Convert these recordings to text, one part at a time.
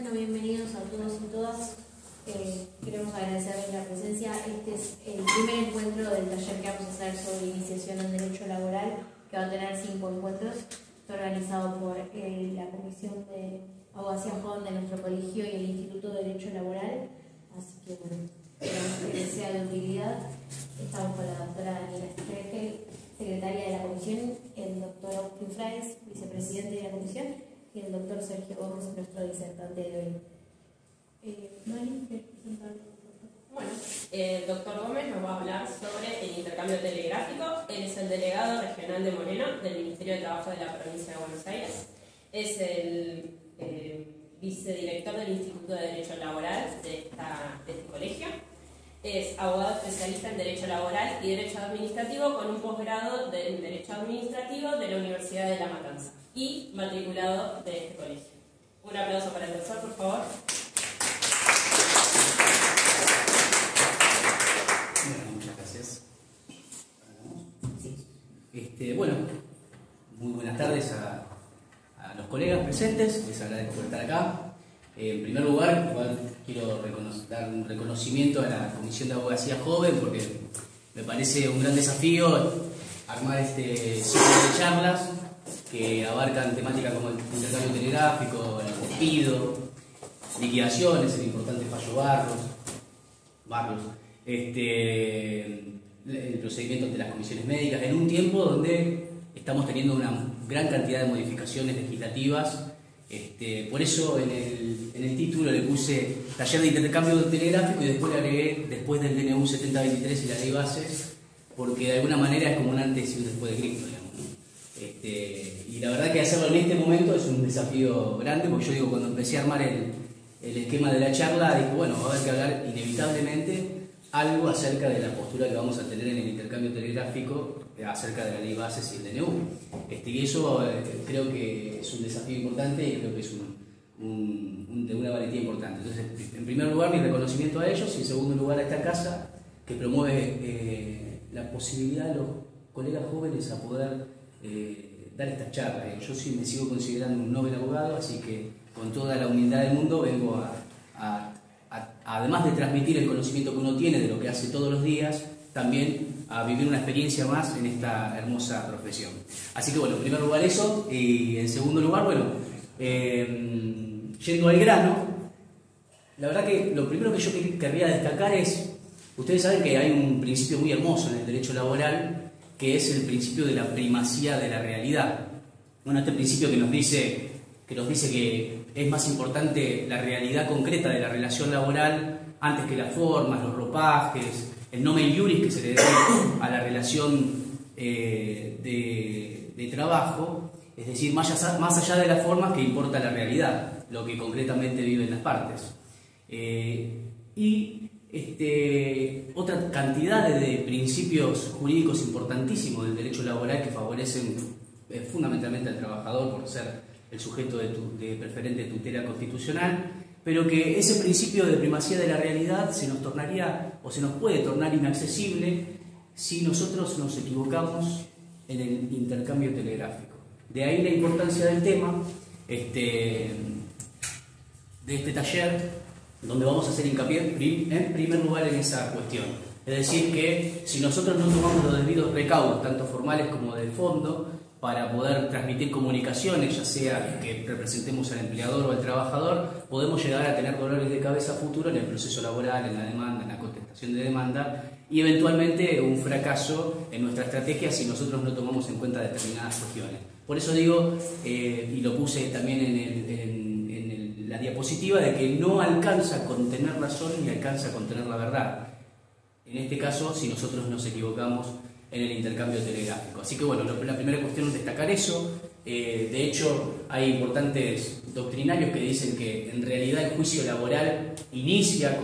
Bueno, bienvenidos a todos y todas. Queremos agradecerles la presencia. Este es el primer encuentro del taller que vamos a hacer sobre iniciación en derecho laboral, que va a tener 5 encuentros. Está organizado por la Comisión de Abogacía Joven de nuestro colegio y el Instituto de Derecho Laboral. Así que bueno, esperamos que sea de utilidad. Estamos con la doctora Daniela Stregel, secretaria de la comisión, el doctor Agustín Fraes, vicepresidente de la comisión, y el doctor Sergio Gómez, nuestro disertante de hoy. Dani, ¿quieres presentarlo? Bueno, el doctor Gómez nos va a hablar sobre el intercambio telegráfico. Él es el delegado regional de Moreno del Ministerio de Trabajo de la provincia de Buenos Aires. Es el vicedirector del Instituto de Derecho Laboral de este colegio. Es abogado especialista en Derecho Laboral y Derecho Administrativo con un posgrado en Derecho Administrativo de la Universidad de La Matanza y matriculado de este colegio. Un aplauso para el doctor, por favor. Muchas gracias. Bueno, muy buenas tardes a los colegas presentes. Les agradezco por estar acá. En primer lugar, igual quiero dar un reconocimiento a la Comisión de Abogacía Joven, porque me parece un gran desafío armar este ciclo de charlas que abarcan temáticas como el intercambio telegráfico, el despido, liquidaciones, el importante fallo Barros, el procedimiento ante las comisiones médicas, en un tiempo donde estamos teniendo una gran cantidad de modificaciones legislativas. Por eso en el título le puse taller de intercambio telegráfico y después le agregué después del DNU 7023 y la ley bases, porque de alguna manera es como un antes y un después de Cristo, digamos, ¿no? Y la verdad que hacerlo en este momento es un desafío grande, porque yo digo, cuando empecé a armar el esquema de la charla, dije, bueno, va a haber que hablar inevitablemente algo acerca de la postura que vamos a tener en el intercambio telegráfico, acerca de la ley bases y el DNU. Y eso creo que es un desafío importante y creo que es de una valentía importante. Entonces, en primer lugar, mi reconocimiento a ellos, y en segundo lugar a esta casa que promueve la posibilidad de los colegas jóvenes a poder dar estas charlas. Yo sí me sigo considerando un novel abogado, así que con toda la humildad del mundo vengo además de transmitir el conocimiento que uno tiene de lo que hace todos los días, también a vivir una experiencia más en esta hermosa profesión. Así que bueno, en primer lugar eso, y en segundo lugar, bueno, yendo al grano, la verdad que lo primero que yo querría destacar es, ustedes saben que hay un principio muy hermoso en el derecho laboral, que es el principio de la primacía de la realidad. Bueno, este principio que nos dice que es más importante la realidad concreta de la relación laboral antes que las formas, los ropajes, el nomen iuris que se le da a la relación de trabajo, es decir, más allá de las formas que importa la realidad, lo que concretamente viven las partes. Otra cantidad de principios jurídicos importantísimos del derecho laboral que favorecen fundamentalmente al trabajador por ser el sujeto de preferente tutela constitucional, pero que ese principio de primacía de la realidad se nos tornaría o se nos puede tornar inaccesible si nosotros nos equivocamos en el intercambio telegráfico. De ahí la importancia del tema de este taller, donde vamos a hacer hincapié en primer lugar en esa cuestión. Es decir, que si nosotros no tomamos los debidos recaudos, tanto formales como de fondo, para poder transmitir comunicaciones, ya sea que representemos al empleador o al trabajador, podemos llegar a tener dolores de cabeza futuro en el proceso laboral, en la demanda, en la contestación de demanda y eventualmente un fracaso en nuestra estrategia si nosotros no tomamos en cuenta determinadas cuestiones. Por eso digo, y lo puse también en la diapositiva, de que no alcanza con tener razón ni alcanza con tener la verdad. En este caso, si nosotros nos equivocamos en el intercambio telegráfico. Así que bueno, la primera cuestión es destacar eso. De hecho, hay importantes doctrinarios que dicen que en realidad el juicio laboral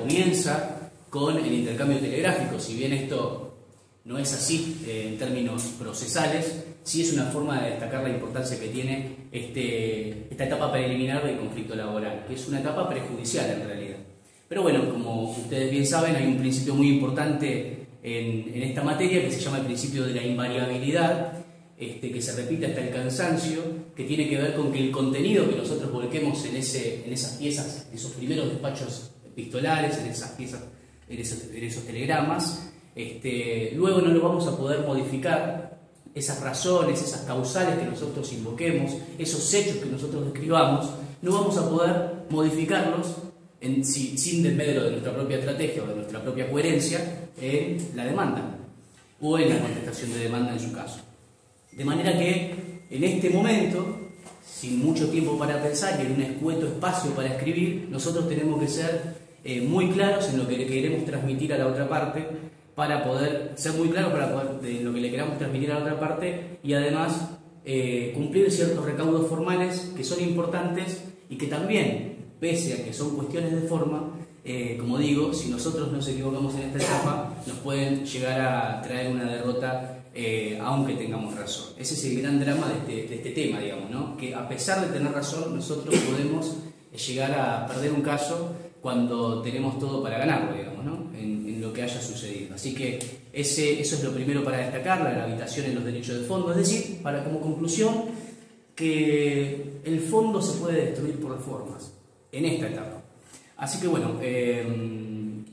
comienza con el intercambio telegráfico. Si bien esto no es así en términos procesales, sí es una forma de destacar la importancia que tiene esta etapa preliminar del conflicto laboral, que es una etapa prejudicial en realidad. Pero bueno, como ustedes bien saben, hay un principio muy importante en esta materia que se llama el principio de la invariabilidad, que se repite hasta el cansancio, que tiene que ver con que el contenido que nosotros volquemos en esas piezas, en esos primeros despachos epistolares, en esas piezas, en esos telegramas, luego no lo vamos a poder modificar. Esas razones, esas causales que nosotros invoquemos, esos hechos que nosotros describamos, no vamos a poder modificarlos sin desmedro de nuestra propia estrategia o de nuestra propia coherencia en la demanda o en la contestación de demanda en su caso. De manera que en este momento, sin mucho tiempo para pensar y en un escueto espacio para escribir, nosotros tenemos que ser muy claros en lo que le queremos transmitir a la otra parte, para poder ser muy claros de lo que le queramos transmitir a la otra parte y además cumplir ciertos recaudos formales que son importantes y que también, pese a que son cuestiones de forma, como digo, si nosotros nos equivocamos en esta etapa, nos pueden llegar a traer una derrota aunque tengamos razón. Ese es el gran drama de este tema, digamos, ¿no? Que a pesar de tener razón, nosotros podemos llegar a perder un caso cuando tenemos todo para ganarlo, digamos, ¿no? En lo que haya sucedido. Así que eso es lo primero para destacar, la gravitación en los derechos de fondo. Es decir, como conclusión, que el fondo se puede destruir por reformas en esta etapa. Así que bueno,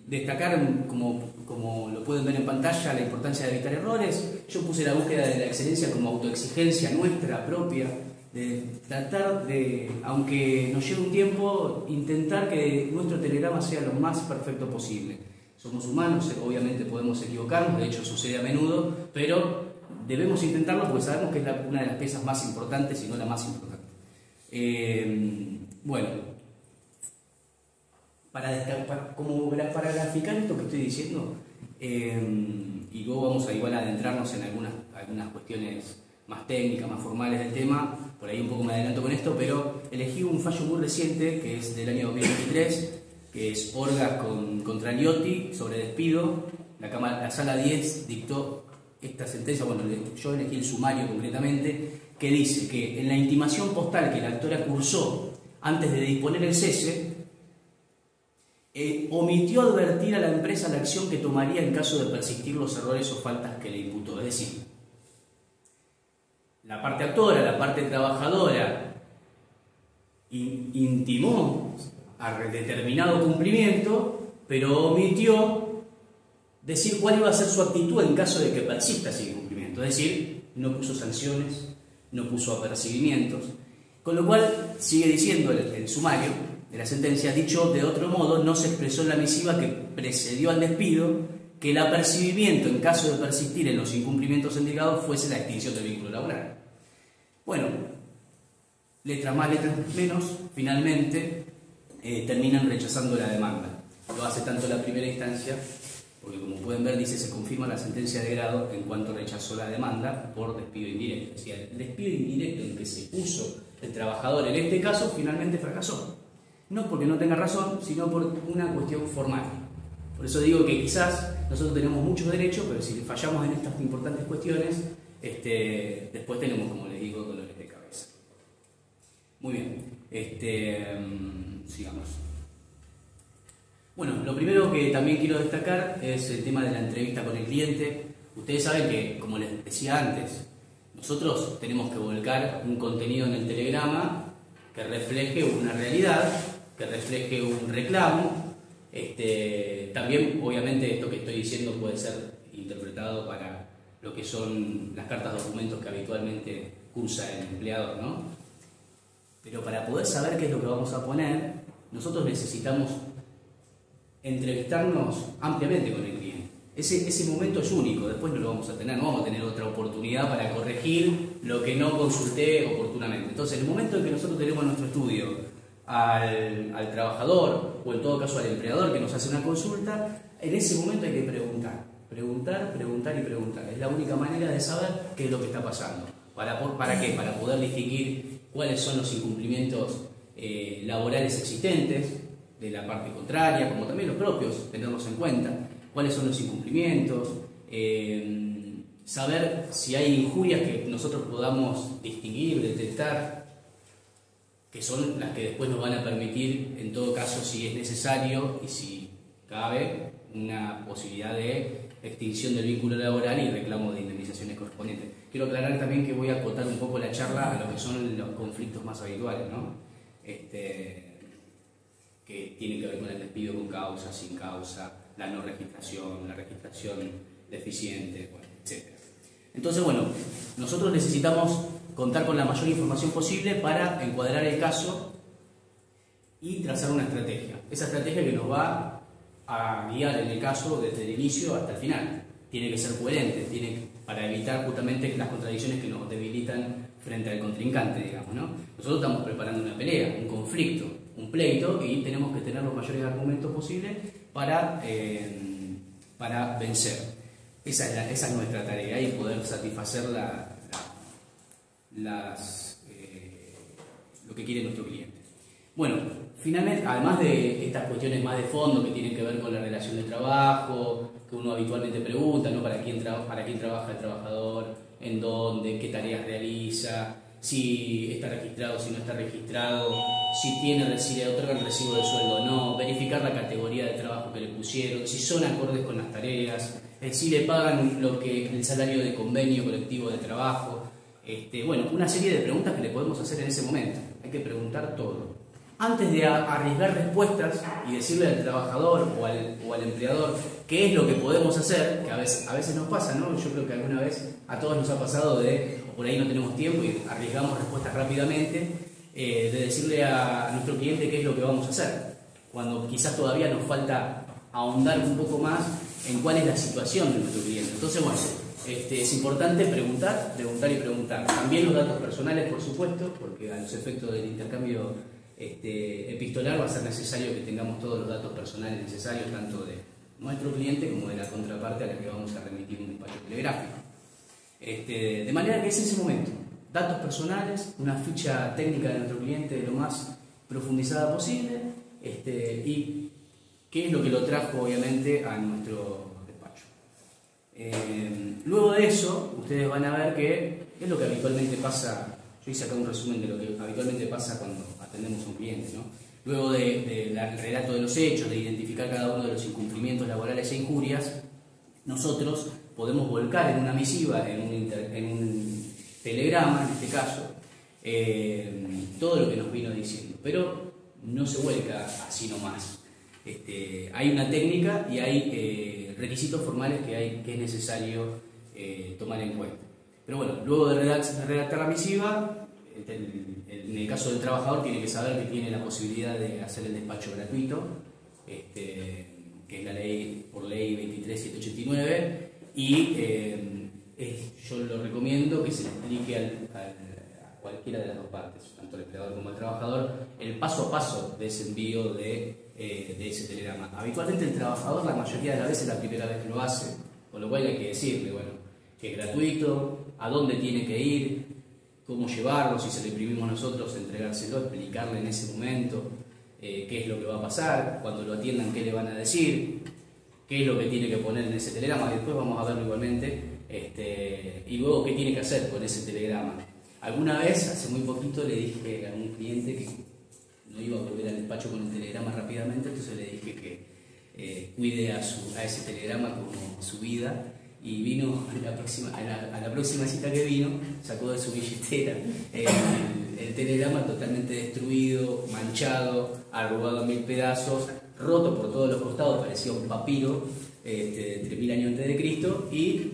destacar, como lo pueden ver en pantalla, la importancia de evitar errores. Yo puse la búsqueda de la excelencia como autoexigencia nuestra propia, de tratar de, aunque nos lleve un tiempo, intentar que nuestro telegrama sea lo más perfecto posible. Somos humanos, obviamente podemos equivocarnos, de hecho sucede a menudo, pero debemos intentarlo porque sabemos que es una de las piezas más importantes, si no la más importante. Bueno, para graficar esto que estoy diciendo, y luego vamos a igual adentrarnos en algunas cuestiones más técnicas, más formales del tema, por ahí un poco me adelanto con esto, pero elegí un fallo muy reciente, que es del año 2023, que es Orgas contra Liotti, sobre despido. La sala 10 dictó esta sentencia, bueno, yo elegí el sumario concretamente, que dice que en la intimación postal que la actora cursó antes de disponer el cese, omitió advertir a la empresa la acción que tomaría en caso de persistir los errores o faltas que le imputó. Es decir, la parte actora, la parte trabajadora, intimó a determinado cumplimiento, pero omitió decir cuál iba a ser su actitud en caso de que persista ese incumplimiento. Es decir, no puso sanciones, no puso apercibimientos. Con lo cual, sigue diciendo el sumario de la sentencia, dicho de otro modo, no se expresó en la misiva que precedió al despido que el apercibimiento en caso de persistir en los incumplimientos indicados fuese la extinción del vínculo laboral. Bueno, letras más, letras menos, finalmente terminan rechazando la demanda. Lo hace tanto la primera instancia, porque como pueden ver dice se confirma la sentencia de grado en cuanto rechazó la demanda por despido indirecto. Es decir, el despido indirecto en que se puso el trabajador en este caso finalmente fracasó. No porque no tenga razón, sino por una cuestión formal. Por eso digo que quizás nosotros tenemos muchos derechos, pero si fallamos en estas importantes cuestiones, después tenemos, como les digo, dolores de cabeza. Muy bien, sigamos. Bueno, lo primero que también quiero destacar es el tema de la entrevista con el cliente. Ustedes saben que, como les decía antes, nosotros tenemos que volcar un contenido en el telegrama que refleje una realidad, que refleje un reclamo. También, obviamente, esto que estoy diciendo puede ser interpretado para lo que son las cartas documentos que habitualmente cursa el empleador, ¿no? Pero para poder saber qué es lo que vamos a poner, nosotros necesitamos entrevistarnos ampliamente con el cliente. Ese momento es único, después no lo vamos a tener, no vamos a tener otra oportunidad para corregir lo que no consulté oportunamente. Entonces, en el momento en que nosotros tenemos nuestro estudio al trabajador o en todo caso al empleador que nos hace una consulta, en ese momento hay que preguntar y preguntar. Es la única manera de saber qué es lo que está pasando. ¿Para qué? Para poder distinguir cuáles son los incumplimientos laborales existentes de la parte contraria, como también los propios, tenerlos en cuenta, cuáles son los incumplimientos, saber si hay injurias que nosotros podamos distinguir, detectar, que son las que después nos van a permitir, en todo caso, si es necesario y si cabe, una posibilidad de extinción del vínculo laboral y reclamo de indemnizaciones correspondientes. quiero aclarar también que voy a acotar un poco la charla a lo que son los conflictos más habituales, ¿no? Que tienen que ver con el despido con causa, sin causa, la no registración, la registración deficiente, bueno, etc. Entonces, bueno, nosotros necesitamos contar con la mayor información posible para encuadrar el caso y trazar una estrategia. Esa estrategia que nos va a guiar en el caso desde el inicio hasta el final. Tiene que ser coherente, para evitar justamente las contradicciones que nos debilitan frente al contrincante, digamos, ¿no? Nosotros estamos preparando una pelea, un conflicto, un pleito, y tenemos que tener los mayores argumentos posibles para vencer. Esa es nuestra tarea, y poder satisfacer lo que quiere nuestro cliente. Bueno, finalmente, además de estas cuestiones más de fondo que tienen que ver con la relación de trabajo, que uno habitualmente pregunta, ¿no? ¿Para quién trabaja el trabajador? ¿En dónde? ¿Qué tareas realiza? Si está registrado, si no está registrado, si le otorgan el recibo de sueldo o no, verificar la categoría de trabajo que le pusieron, si son acordes con las tareas, si le pagan el salario de convenio colectivo de trabajo. Bueno, una serie de preguntas que le podemos hacer en ese momento. Hay que preguntar todo. Antes de arriesgar respuestas y decirle al trabajador o al empleador qué es lo que podemos hacer, que a veces nos pasa, ¿no? Yo creo que alguna vez a todos nos ha pasado o por ahí no tenemos tiempo y arriesgamos respuestas rápidamente, de decirle a nuestro cliente qué es lo que vamos a hacer, cuando quizás todavía nos falta ahondar un poco más en cuál es la situación de nuestro cliente. Entonces, bueno, es importante preguntar y preguntar. También los datos personales, por supuesto, porque a los efectos del intercambio epistolar va a ser necesario que tengamos todos los datos personales necesarios, tanto de nuestro cliente como de la contraparte a la que vamos a remitir un despacho telegráfico. De manera que es ese momento, datos personales, una ficha técnica de nuestro cliente de lo más profundizada posible, y qué es lo que lo trajo obviamente a nuestro despacho. Luego de eso, ustedes van a ver qué es lo que habitualmente pasa. Yo hice acá un resumen de lo que habitualmente pasa cuando atendemos a un cliente, ¿no? Luego del relato de los hechos, de identificar cada uno de los incumplimientos laborales e injurias, nosotros podemos volcar en una misiva, en un telegrama, en este caso, todo lo que nos vino diciendo. Pero no se vuelca así nomás. Hay una técnica y hay requisitos formales que es necesario tomar en cuenta. Pero bueno, luego de redactar la misiva, en el caso del trabajador tiene que saber que tiene la posibilidad de hacer el despacho gratuito, que es la ley por ley 23789, y yo lo recomiendo que se le explique a cualquiera de las dos partes, tanto al empleador como al trabajador, el paso a paso de ese envío de ese telegrama. Habitualmente el trabajador la mayoría de las veces es la primera vez que lo hace, con lo cual hay que decirle, bueno, que es gratuito, a dónde tiene que ir, cómo llevarlo, si se lo imprimimos nosotros, entregárselo, explicarle en ese momento qué es lo que va a pasar, cuando lo atiendan qué le van a decir, qué es lo que tiene que poner en ese telegrama, y después vamos a verlo igualmente, y luego qué tiene que hacer con ese telegrama. Alguna vez, hace muy poquito, le dije a un cliente que no iba a volver al despacho con el telegrama rápidamente, entonces le dije que cuide a ese telegrama como su vida. Y vino a la próxima cita que vino, sacó de su billetera el telegrama totalmente destruido, manchado, arrugado en 1000 pedazos, roto por todos los costados, parecía un papiro de 3000 años antes de Cristo, y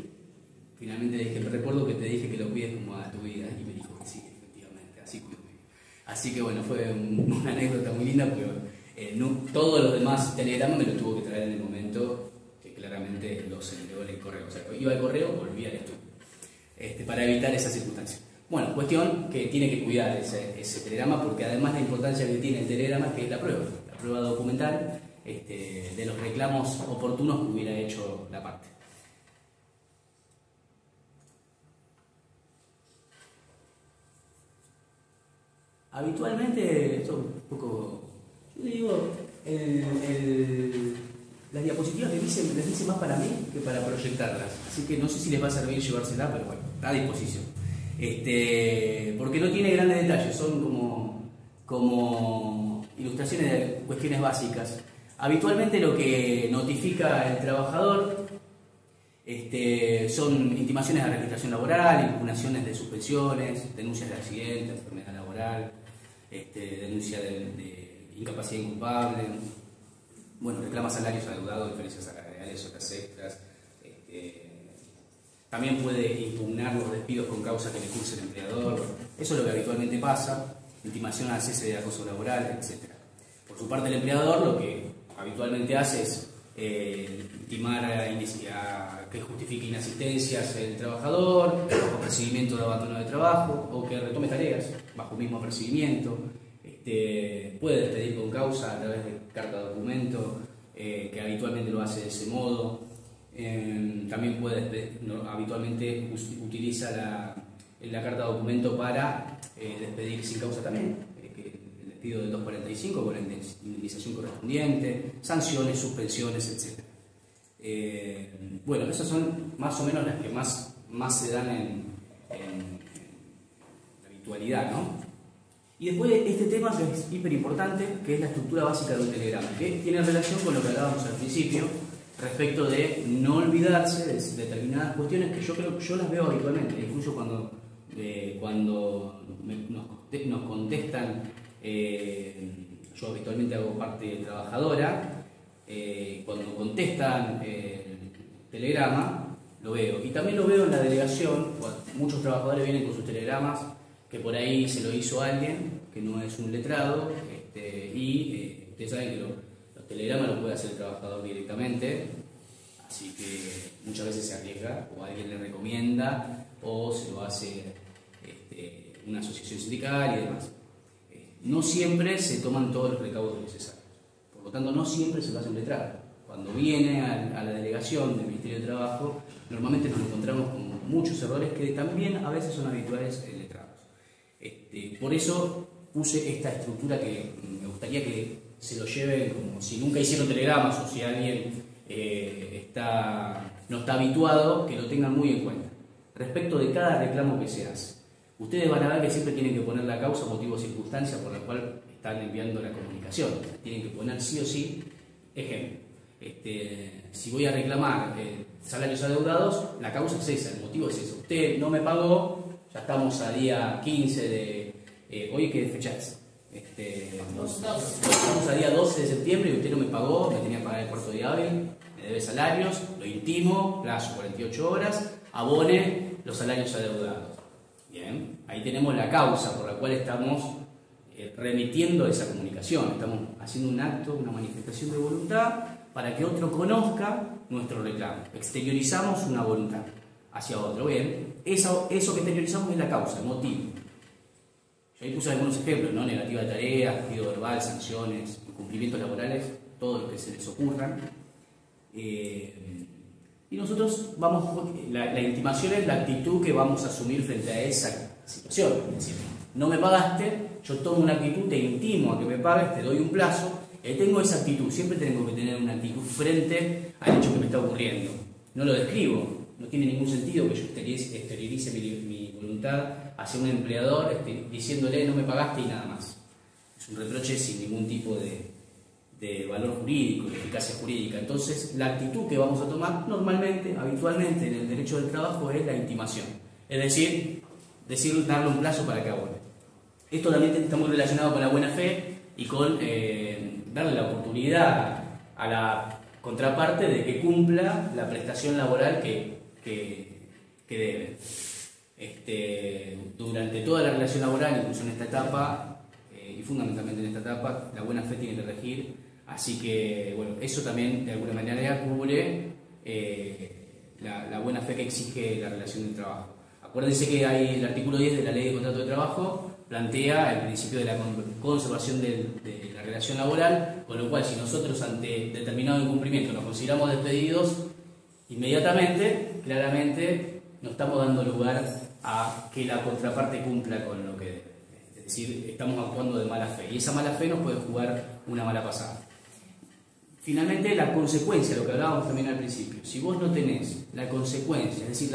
finalmente le dije, me recuerdo que te dije que lo cuides como a tu vida, y me dijo que sí, efectivamente, así cuido. Así que bueno, fue una anécdota muy linda, porque todos los demás telegramas me los tuvo que traer en el momento. Claramente los entregó en el correo, o sea, iba al correo, volvía al estudio, para evitar esa circunstancia. Bueno, cuestión que tiene que cuidar ese telegrama, porque además la importancia que tiene el telegrama es que es la prueba documental de los reclamos oportunos que hubiera hecho la parte. Habitualmente, esto es un poco, yo le digo, las diapositivas les dice más para mí que para proyectarlas, así que no sé si les va a servir llevársela, pero bueno, está a disposición. Porque no tiene grandes detalles, son como ilustraciones de cuestiones básicas. Habitualmente lo que notifica el trabajador Son intimaciones de registración laboral, impugnaciones de suspensiones, denuncias de accidente, enfermedad laboral, denuncia de incapacidad inculpable, bueno, reclama salarios adeudados, diferencias salariales, horas extras. También puede impugnar los despidos con causa que le curse el empleador. Bueno, eso es lo que habitualmente pasa, intimación al cese de acoso laboral, etc. Por su parte, el empleador lo que habitualmente hace es intimar a que justifique inasistencias el trabajador, bajo percibimiento de abandono de trabajo, o que retome tareas bajo mismo percibimiento. Puede despedir con causa a través de carta documento, que habitualmente lo hace de ese modo. También habitualmente utiliza la carta documento para despedir sin causa también, el despido del 245 con la indemnización correspondiente, sanciones, suspensiones, etc. Bueno, esas son más o menos las que más se dan en la habitualidad, ¿no? Y después este tema que es hiper importante, que es la estructura básica de un telegrama, que tiene relación con lo que hablábamos al principio, respecto de no olvidarse de determinadas cuestiones que yo las veo habitualmente, incluso cuando nos contestan, yo habitualmente hago parte trabajadora, cuando contestan telegrama, lo veo. Y también lo veo en la delegación, muchos trabajadores vienen con sus telegramas, que por ahí se lo hizo alguien, que no es un letrado, ustedes saben que los telegramas los puede hacer el trabajador directamente, así que muchas veces se arriesga, o alguien le recomienda, o se lo hace una asociación sindical y demás. No siempre se toman todos los recaudos necesarios, por lo tanto no siempre se lo hace un letrado. Cuando viene a la delegación del Ministerio de Trabajo, normalmente nos encontramos con muchos errores que también a veces son habituales en letrados. Por eso puse esta estructura que me gustaría que se lo lleven como si nunca hicieron telegramas, o si alguien no está habituado, que lo tengan muy en cuenta. Respecto de cada reclamo que se hace, ustedes van a ver que siempre tienen que poner la causa, motivo o circunstancia por la cual están enviando la comunicación. Tienen que poner sí o sí, ejemplo. Si voy a reclamar salarios adeudados, la causa es esa, el motivo es eso. Usted no me pagó, ya estamos a día 15 de... ¿hoy qué fecha es? Estamos a día 12 de septiembre y usted no me pagó, me tenía que pagar el cuarto día hábil, me debe salarios, lo intimo, plazo 48 horas, abone los salarios adeudados. Bien, ahí tenemos la causa por la cual estamos remitiendo esa comunicación, estamos haciendo un acto, una manifestación de voluntad para que otro conozca nuestro reclamo. Exteriorizamos una voluntad hacia otro. Bien, eso que exteriorizamos es la causa, el motivo. Yo ahí puse algunos ejemplos, ¿no? Negativa de tareas, despido verbal, sanciones, incumplimientos laborales, todo lo que se les ocurran. Y nosotros la intimación es la actitud que vamos a asumir frente a esa situación. Es decir, no me pagaste, yo tomo una actitud, te intimo a que me pagues, te doy un plazo. Tengo esa actitud, siempre tengo que tener una actitud frente al hecho que me está ocurriendo. No lo describo, no tiene ningún sentido que yo exteriorice mi voluntad hacia un empleador diciéndole no me pagaste y nada más. Es un reproche sin ningún tipo de valor jurídico, de eficacia jurídica. Entonces, la actitud que vamos a tomar normalmente, habitualmente en el derecho del trabajo es la intimación. Es decir, darle un plazo para que abone. Esto también está muy relacionado con la buena fe y con darle la oportunidad a la contraparte de que cumpla la prestación laboral que debe. Durante toda la relación laboral, incluso en esta etapa, y fundamentalmente en esta etapa, la buena fe tiene que regir, así que bueno, eso también de alguna manera cubre la buena fe que exige la relación del trabajo. Acuérdense que hay el artículo 10 de la Ley de Contrato de Trabajo, plantea el principio de la conservación de la relación laboral, con lo cual si nosotros ante determinado incumplimiento nos consideramos despedidos, inmediatamente, claramente, no estamos dando lugar a que la contraparte cumpla con lo que debe. Es decir, estamos actuando de mala fe y esa mala fe nos puede jugar una mala pasada. Finalmente, la consecuencia, lo que hablábamos también al principio, si vos no tenés la consecuencia, es decir,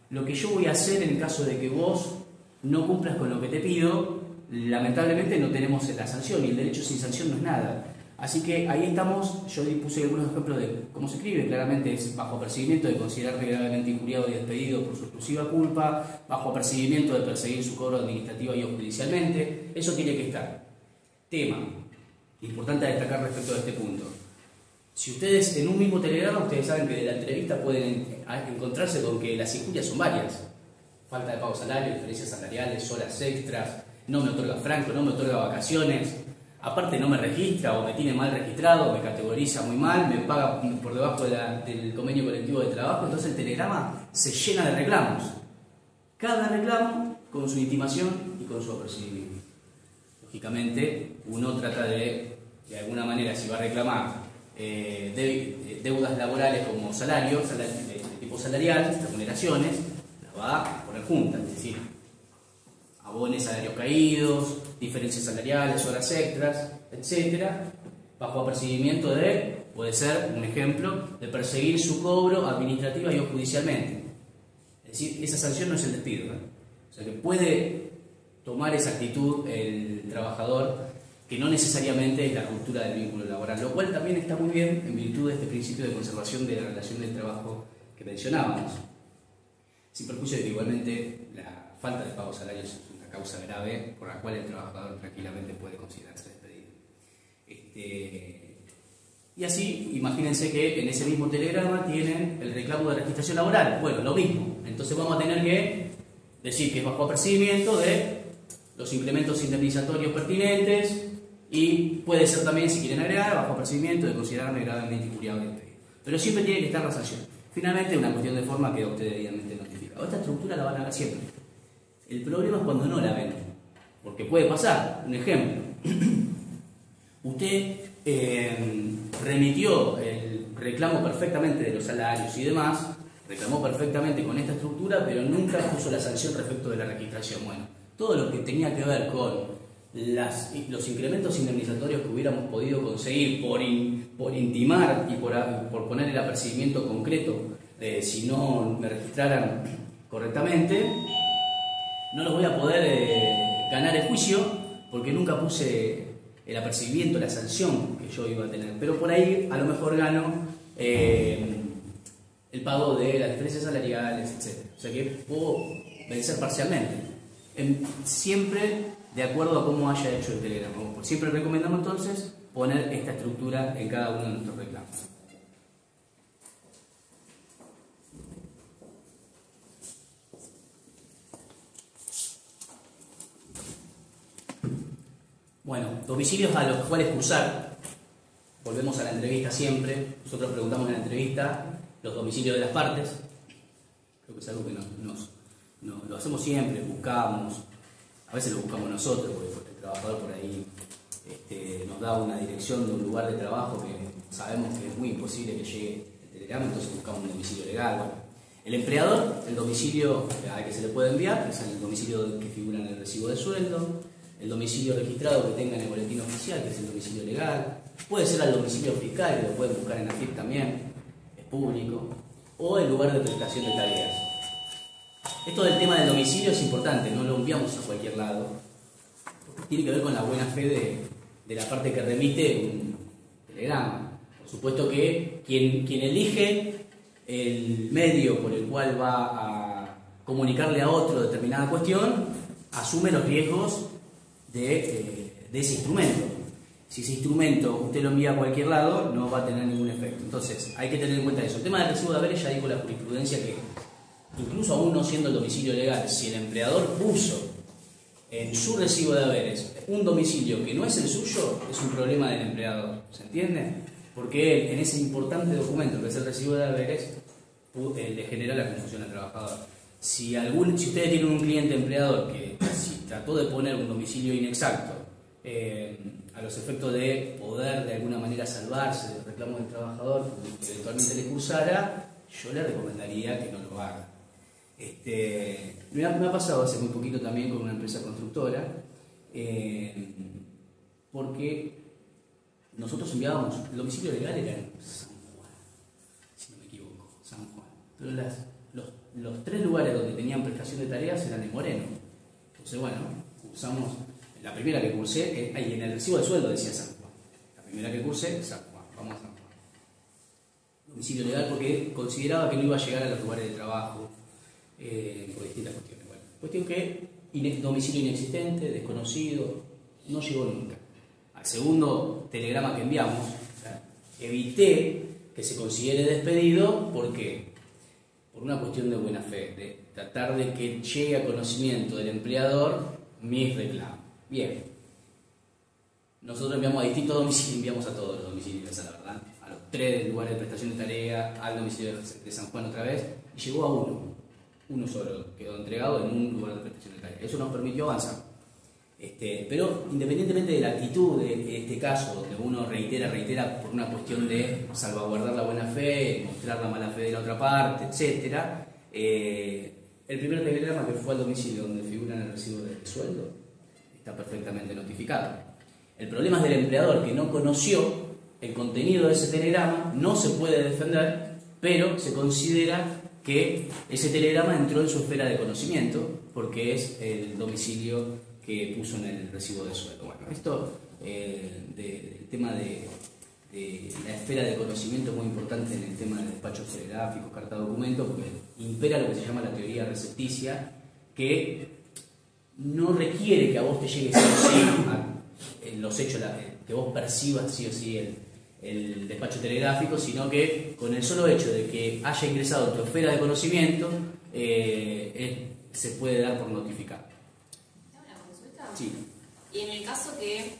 lo que yo voy a hacer en el caso de que vos no cumplas con lo que te pido, lamentablemente no tenemos la sanción y el derecho sin sanción no es nada. Así que ahí estamos, yo puse algunos ejemplos de cómo se escribe, claramente es bajo apercibimiento de considerarse gravemente injuriado y despedido por su exclusiva culpa, bajo apercibimiento de perseguir su cobro administrativo y o judicialmente, eso tiene que estar. Tema, importante a destacar respecto a este punto. Si ustedes en un mismo telegrama, ustedes saben que de la entrevista pueden encontrarse con que las injurias son varias. Falta de pago salario, diferencias salariales, horas extras, no me otorga franco, no me otorga vacaciones, aparte no me registra o me tiene mal registrado, me categoriza muy mal, me paga por debajo del convenio colectivo de trabajo, entonces el telegrama se llena de reclamos. Cada reclamo con su intimación y con su apercibimiento. Lógicamente, uno trata de alguna manera, si va a reclamar deudas laborales como salarios de tipo salarial, remuneraciones, las va a poner juntas, es decir, abones, salarios caídos, diferencias salariales, horas extras, etcétera, bajo apercibimiento de, puede ser un ejemplo, de perseguir su cobro administrativa y o judicialmente. Es decir, esa sanción no es el despido, ¿no? O sea que puede tomar esa actitud el trabajador, que no necesariamente es la ruptura del vínculo laboral, lo cual también está muy bien en virtud de este principio de conservación de la relación del trabajo que mencionábamos, sin perjuicio de que igualmente la falta de pago de salarios es una causa grave por la cual el trabajador tranquilamente puede considerarse despedido. Y así, imagínense que en ese mismo telegrama tienen el reclamo de registración laboral. Bueno, lo mismo. Entonces vamos a tener que decir que es bajo apercibimiento de los incrementos indemnizatorios pertinentes y puede ser también, si quieren agregar, bajo apercibimiento de considerarme gravemente injuriado y despedido. Pero siempre tiene que estar la sanción. Finalmente, una cuestión de forma queda usted debidamente notificado. Esta estructura la van a ver siempre. El problema es cuando no la ven, porque puede pasar. Un ejemplo, usted remitió el reclamo perfectamente de los salarios y demás, reclamó perfectamente con esta estructura, pero nunca puso la sanción respecto de la registración. Bueno, todo lo que tenía que ver con los incrementos indemnizatorios que hubiéramos podido conseguir por intimar y por poner el apercibimiento concreto, si no me registraran correctamente, no los voy a poder ganar el juicio porque nunca puse el apercibimiento, la sanción que yo iba a tener. Pero por ahí a lo mejor gano el pago de las diferencias salariales, etc. O sea que puedo vencer parcialmente. Siempre de acuerdo a cómo haya hecho el telegrama. Siempre recomendamos entonces poner esta estructura en cada uno de nuestros reclamos. Bueno, domicilios a los cuales cursar. Volvemos a la entrevista siempre. Nosotros preguntamos en la entrevista los domicilios de las partes. Creo que es algo que lo hacemos siempre, buscamos. A veces lo buscamos nosotros, porque el trabajador por ahí nos da una dirección de un lugar de trabajo que sabemos que es muy imposible que llegue el telegrama, entonces buscamos un domicilio legal. Bueno, el empleador, el domicilio al que se le puede enviar, es el domicilio que figura en el recibo de sueldo, el domicilio registrado que tenga en el boletín oficial, que es el domicilio legal, puede ser al domicilio fiscal, que lo pueden buscar en la FIP también, es público, o el lugar de prestación de tareas. Esto del tema del domicilio es importante, no lo enviamos a cualquier lado, porque tiene que ver con la buena fe de la parte que remite un telegrama. Por supuesto que quien elige el medio por el cual va a comunicarle a otro determinada cuestión, asume los riesgos de ese instrumento. Si ese instrumento usted lo envía a cualquier lado, no va a tener ningún efecto. Entonces, hay que tener en cuenta eso. El tema del recibo de haberes, ya dijo la jurisprudencia que incluso aún no siendo el domicilio legal, si el empleador puso en su recibo de haberes un domicilio que no es el suyo, es un problema del empleador. ¿Se entiende? Porque él, en ese importante documento que es el recibo de haberes, le genera la confusión al trabajador. Si ustedes tienen un cliente empleador que si trató de poner un domicilio inexacto a los efectos de poder de alguna manera salvarse del reclamo del trabajador que eventualmente le cursara, yo le recomendaría que no lo haga. Me ha pasado hace muy poquito también con una empresa constructora, porque nosotros enviábamos, el domicilio legal era en San Juan, si no me equivoco, San Juan, pero los tres lugares donde tenían prestación de tareas eran en Moreno. Entonces, bueno, usamos la primera que cursé, ahí en el recibo de sueldo decía San Juan, la primera que cursé, vamos a San Juan. Domicilio legal porque consideraba que no iba a llegar a los lugares de trabajo por distintas cuestiones. Bueno, cuestión que domicilio inexistente, desconocido, no llegó nunca. Al segundo telegrama que enviamos, evité que se considere despedido. ¿Por qué? Por una cuestión de buena fe, de tratar de que llegue a conocimiento del empleador mis reclamos. Bien, nosotros enviamos a distintos domicilios, enviamos a todos los domicilios, esa es la verdad, a los 3 lugares de prestación de tarea, al domicilio de San Juan otra vez, y llegó a uno solo, quedó entregado en un lugar de prestación de tarea. Eso nos permitió avanzar. Pero independientemente de la actitud de este caso, donde uno reitera por una cuestión de salvaguardar la buena fe, mostrar la mala fe de la otra parte, etc., el primer telegrama que fue al domicilio donde figura en el recibo de sueldo está perfectamente notificado. El problema es del empleador que no conoció el contenido de ese telegrama, no se puede defender, pero se considera que ese telegrama entró en su esfera de conocimiento porque es el domicilio que puso en el recibo de sueldo. Bueno, esto del tema de la esfera de conocimiento es muy importante en el tema de despachos telegráficos, carta de documento, porque impera lo que se llama la teoría recepticia, que no requiere que a vos te llegue sí o sí los hechos, que vos percibas sí o sí el despacho telegráfico, sino que con el solo hecho de que haya ingresado en tu esfera de conocimiento, se puede dar por notificado. ¿Tengo una consulta? Sí. Y en el caso que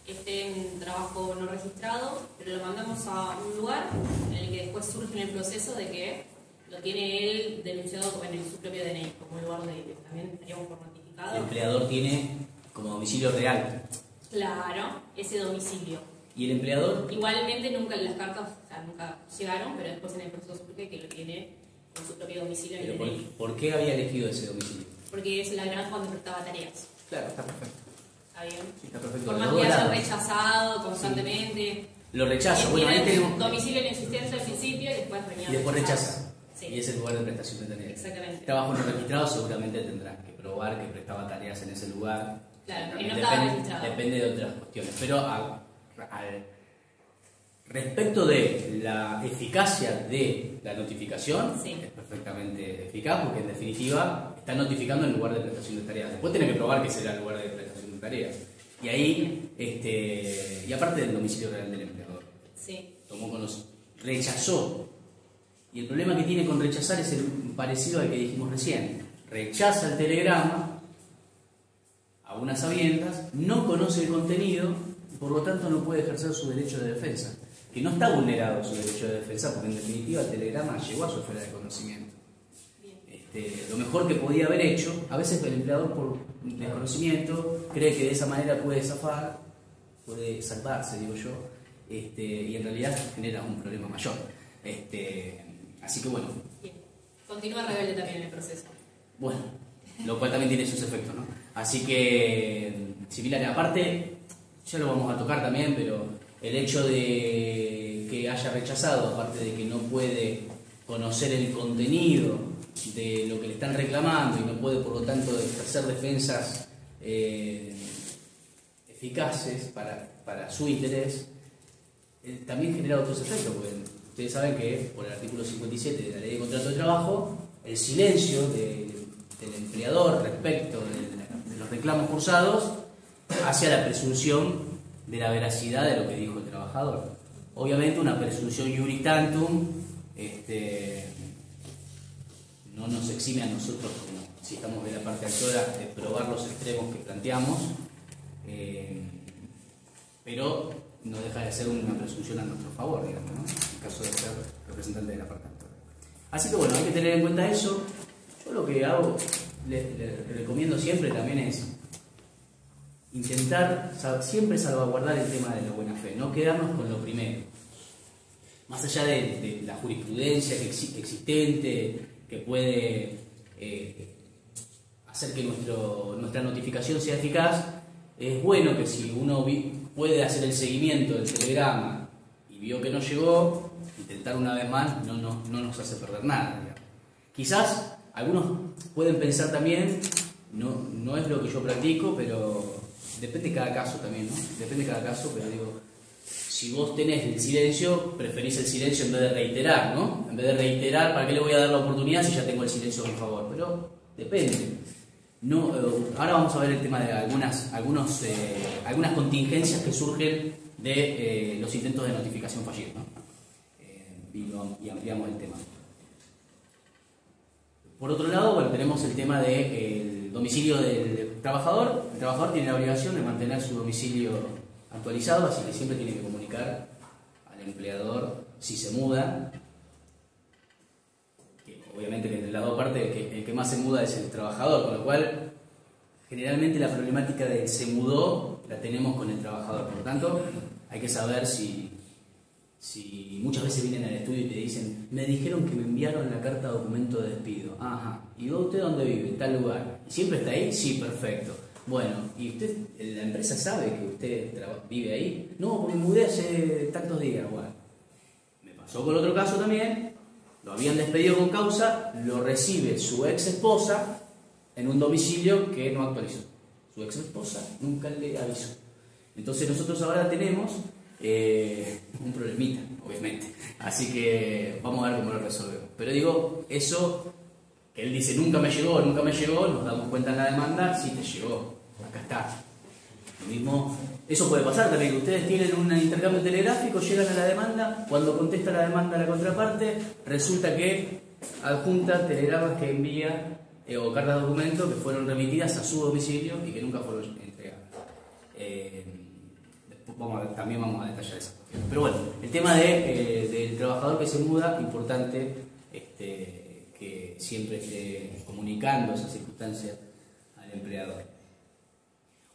esté en trabajo no registrado, pero lo mandamos a un lugar en el que después surge en el proceso de que lo tiene él denunciado en su propio DNI, como un lugar de también estaríamos por notificado. El empleador tiene como domicilio real. Claro, ese domicilio. ¿Y el empleador? Igualmente nunca las cartas, o sea, nunca llegaron, pero después en el proceso surge que lo tiene en su propio domicilio en el DNI. ¿Por qué había elegido ese domicilio? Porque es la granja donde prestaba tareas. Claro, está perfecto. ¿Está bien? Sí, está perfecto. Por más que haya rechazado constantemente. Lo rechaza. Bueno, ahí tenemos domicilio inexistente al principio y después venía. y después rechaza. Sí. Y es el lugar de prestación de tareas. Exactamente. Trabajo no registrado seguramente tendrá que probar que prestaba tareas en ese lugar. Claro, y no estaba registrado. Depende de otras cuestiones. Pero respecto de la eficacia de la notificación, sí, es perfectamente eficaz porque en definitiva está notificando el lugar de prestación de tareas. Después tiene que probar que será el lugar de prestación de tareas. Y ahí, y aparte del domicilio real del empleador, sí, rechazó. Y el problema que tiene con rechazar es el parecido al que dijimos recién. Rechaza el telegrama a unas sabiendas, no conoce el contenido y por lo tanto no puede ejercer su derecho de defensa. Que no está vulnerado su derecho de defensa porque en definitiva el telegrama llegó a su esfera de conocimiento. Lo mejor que podía haber hecho, a veces el empleador por desconocimiento cree que de esa manera puede zafar, puede salvarse, digo yo, y en realidad genera un problema mayor. Así que bueno. bien. Continúa rebelde también en el proceso. Bueno, lo cual también tiene sus efectos, ¿no? Así que, similar, aparte, ya lo vamos a tocar también, pero el hecho de que haya rechazado, aparte de que no puede conocer el contenido de lo que le están reclamando y no puede por lo tanto hacer defensas eficaces para su interés, también genera otros efectos, porque ustedes saben que por el artículo 57 de la Ley de Contrato de Trabajo, el silencio del empleador respecto de los reclamos cursados hacia la presunción de la veracidad de lo que dijo el trabajador. Obviamente una presunción iuris tantum no nos exime a nosotros, como si estamos de la parte actora, de probar los extremos que planteamos, pero no deja de ser una presunción a nuestro favor, digamos, ¿no? En caso de ser representante de la parte actora. Así que bueno, hay que tener en cuenta eso. Yo lo que hago, les recomiendo siempre también es intentar siempre salvaguardar el tema de la buena fe, no quedarnos con lo primero. Más allá de la jurisprudencia existente, que puede hacer que nuestra notificación sea eficaz, es bueno que si uno puede hacer el seguimiento del telegrama y vio que no llegó, intentar una vez más no nos hace perder nada, digamos. Quizás algunos pueden pensar también, no es lo que yo practico, pero depende de cada caso también, ¿no? Depende de cada caso, pero digo, si vos tenés el silencio, preferís el silencio en vez de reiterar, ¿no? En vez de reiterar, ¿para qué le voy a dar la oportunidad si ya tengo el silencio a mi favor? Pero depende. No, ahora vamos a ver el tema de algunas contingencias que surgen de los intentos de notificación fallidos, ¿no? Y ampliamos el tema. Por otro lado, bueno, tenemos el tema del domicilio del trabajador. El trabajador tiene la obligación de mantener su domicilio actualizado, así que siempre tiene que comunicar al empleador si se muda. Que obviamente que de las dos partes el que más se muda es el trabajador, con lo cual generalmente la problemática de se mudó la tenemos con el trabajador. Por lo tanto, hay que saber si muchas veces vienen al estudio y te dicen, me dijeron que me enviaron la carta de documento de despido. Ajá, ¿y usted dónde vive? En tal lugar. ¿Y siempre está ahí? Sí, perfecto. Bueno, ¿y usted, la empresa sabe que usted vive ahí? No, porque me mudé hace tantos días. Bueno, me pasó con otro caso también, lo habían despedido con causa, lo recibe su ex esposa en un domicilio que no actualizó. Su ex esposa nunca le avisó. Entonces nosotros ahora tenemos un problemita, obviamente. Así que vamos a ver cómo lo resolvemos. Pero digo, eso que él dice nunca me llegó, nos damos cuenta en la demanda, sí te llegó, acá está. Lo mismo, eso puede pasar también, que ustedes tienen un intercambio telegráfico, llegan a la demanda, cuando contesta la demanda la contraparte, resulta que adjunta telegramas que envía o cartas de documento que fueron remitidas a su domicilio y que nunca fueron entregadas. También vamos a detallar eso. Pero bueno, el tema del trabajador que se muda, importante que siempre esté comunicando esas circunstancias al empleador.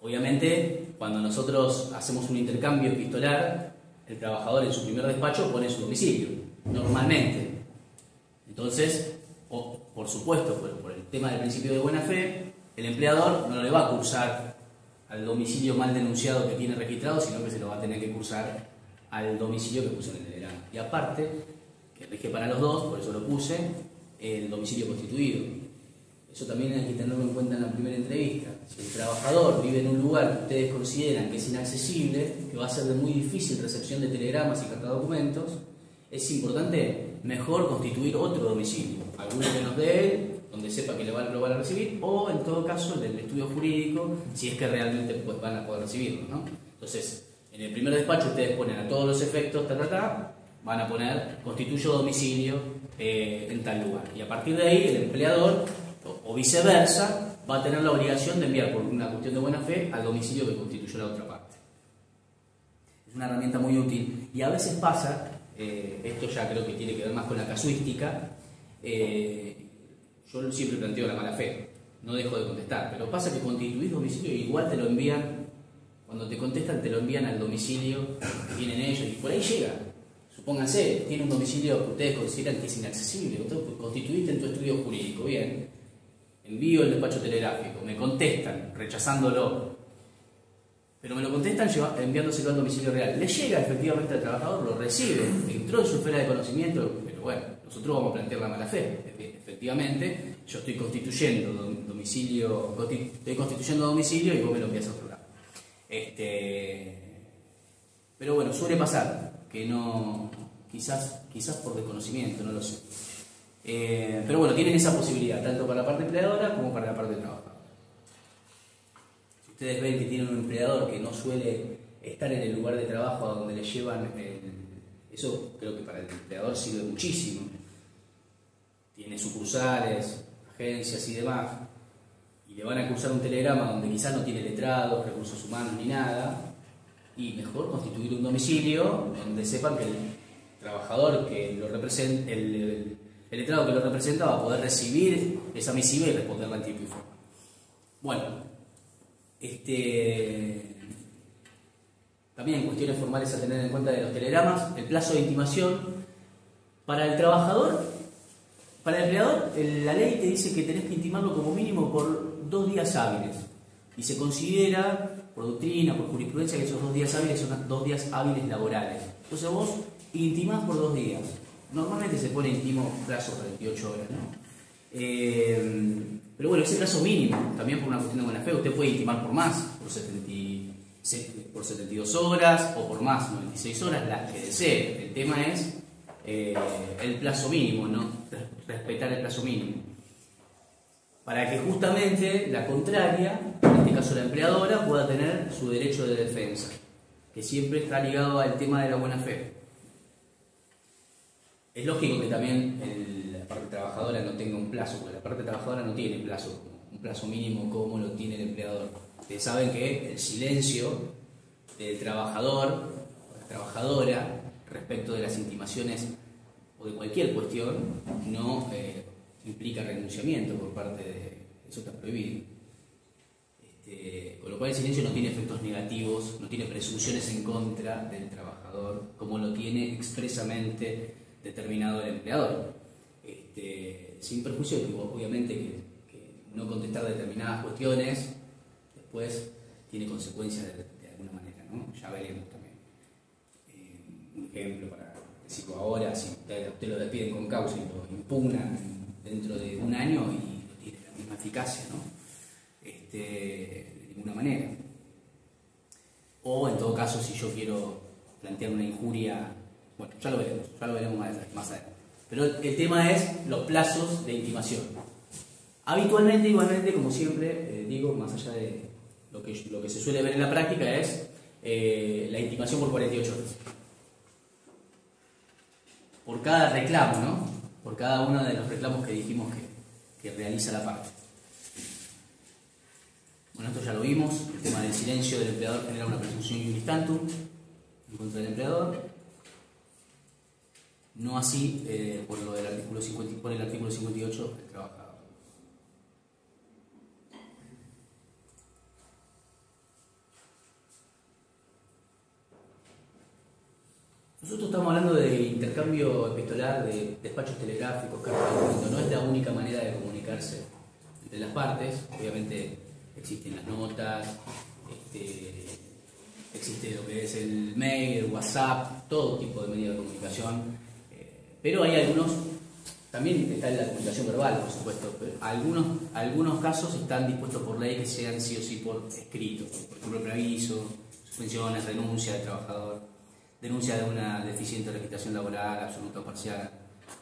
Obviamente, cuando nosotros hacemos un intercambio epistolar, el trabajador en su primer despacho pone su domicilio, normalmente. Entonces, por supuesto, por el tema del principio de buena fe, el empleador no le va a cursar al domicilio mal denunciado que tiene registrado, sino que se lo va a tener que cursar al domicilio que puso en el telegrama. Y aparte, que rige para los dos, por eso lo puse, el domicilio constituido. Eso también hay que tenerlo en cuenta en la primera entrevista. Si el trabajador vive en un lugar que ustedes consideran que es inaccesible, que va a ser de muy difícil recepción de telegramas y carta de documentos, es importante mejor constituir otro domicilio, alguno menos de él, donde sepa que lo van a recibir, o en todo caso el del estudio jurídico, si es que realmente pues, van a poder recibirlo, ¿no? Entonces, en el primer despacho ustedes ponen a todos los efectos, van a poner constituyo domicilio en tal lugar. Y a partir de ahí el empleador, o viceversa, va a tener la obligación de enviar por una cuestión de buena fe al domicilio que constituyó la otra parte. Es una herramienta muy útil. Y a veces pasa, esto ya creo que tiene que ver más con la casuística, yo siempre planteo la mala fe, no dejo de contestar, pero pasa que constituís domicilio y igual te lo envían, cuando te contestan te lo envían al domicilio que tienen ellos y por ahí llega. Supónganse, tiene un domicilio que ustedes consideran que es inaccesible, entonces constituiste en tu estudio jurídico, bien, envío el despacho telegráfico, me contestan rechazándolo, pero me lo contestan enviándoselo al domicilio real. Le llega efectivamente al trabajador, lo recibe, entró en su esfera de conocimiento, pero bueno, nosotros vamos a plantear la mala fe. Efectivamente, yo estoy constituyendo domicilio y vos me lo envías a otro lado. Pero bueno, suele pasar que no, quizás por desconocimiento, no lo sé. Pero bueno, tienen esa posibilidad, tanto para la parte empleadora como para la parte trabajadora. Si ustedes ven que tienen un empleador que no suele estar en el lugar de trabajo a donde le llevan, eso creo que para el empleador sirve muchísimo. Tiene sucursales, agencias y demás, y le van a cursar un telegrama donde quizás no tiene letrados, recursos humanos ni nada, y mejor constituir un domicilio donde sepan que el trabajador que lo representa, el letrado que lo representa va a poder recibir esa misiva y responderla en tiempo y forma. Bueno, también en cuestiones formales a tener en cuenta de los telegramas, el plazo de intimación para el trabajador. Para el empleador, la ley te dice que tenés que intimarlo como mínimo por 2 días hábiles. Y se considera, por doctrina, por jurisprudencia, que esos 2 días hábiles son 2 días hábiles laborales. Entonces vos intimás por 2 días. Normalmente se pone intimo plazo de 28 horas, ¿no? Pero bueno, ese plazo mínimo, también por una cuestión de buena fe, usted puede intimar por más, por por 72 horas o por más 96 horas, las que desee. El tema es el plazo mínimo, ¿no? Respetar el plazo mínimo. Para que justamente la contraria, en este caso la empleadora, pueda tener su derecho de defensa, que siempre está ligado al tema de la buena fe. Es lógico que también la parte trabajadora no tenga un plazo, porque la parte trabajadora no tiene un plazo mínimo como lo tiene el empleador. Ustedes saben que el silencio del trabajador o la trabajadora respecto de las intimaciones o de cualquier cuestión no implica renunciamiento por parte de... Eso está prohibido. Con lo cual el silencio no tiene efectos negativos, no tiene presunciones en contra del trabajador, como lo tiene expresamente determinado el empleador. Sin perjuicio de que obviamente que no contestar determinadas cuestiones después tiene consecuencias de alguna manera, ¿no? Ya veremos también. Un ejemplo para decirlo ahora, si usted lo despiden con causa y lo impugnan dentro de un año y no tiene la misma eficacia, ¿no? De ninguna manera. O en todo caso, si yo quiero plantear una injuria, bueno, ya lo veremos más adelante. Pero el tema es los plazos de intimación. Habitualmente, igualmente, como siempre, digo, más allá de lo que se suele ver en la práctica, es la intimación por 48 horas. Por cada reclamo, ¿no? Por cada uno de los reclamos que dijimos que realiza la parte. Bueno, esto ya lo vimos, el tema del silencio del empleador genera una presunción iuris tantum en contra del empleador. No así por lo del artículo 50, por el artículo 58 del trabajador. Nosotros estamos hablando de intercambio epistolar, de despachos telegráficos, cartas de documento. No es la única manera de comunicarse entre las partes. Obviamente existen las notas, existe lo que es el mail, el WhatsApp, todo tipo de medios de comunicación. Pero hay algunos, también está la comunicación verbal, por supuesto, pero algunos casos están dispuestos por ley que sean sí o sí por escrito. Por ejemplo, preaviso, suspensiones, renuncia del trabajador, denuncia de una deficiente registración laboral, absoluta o parcial,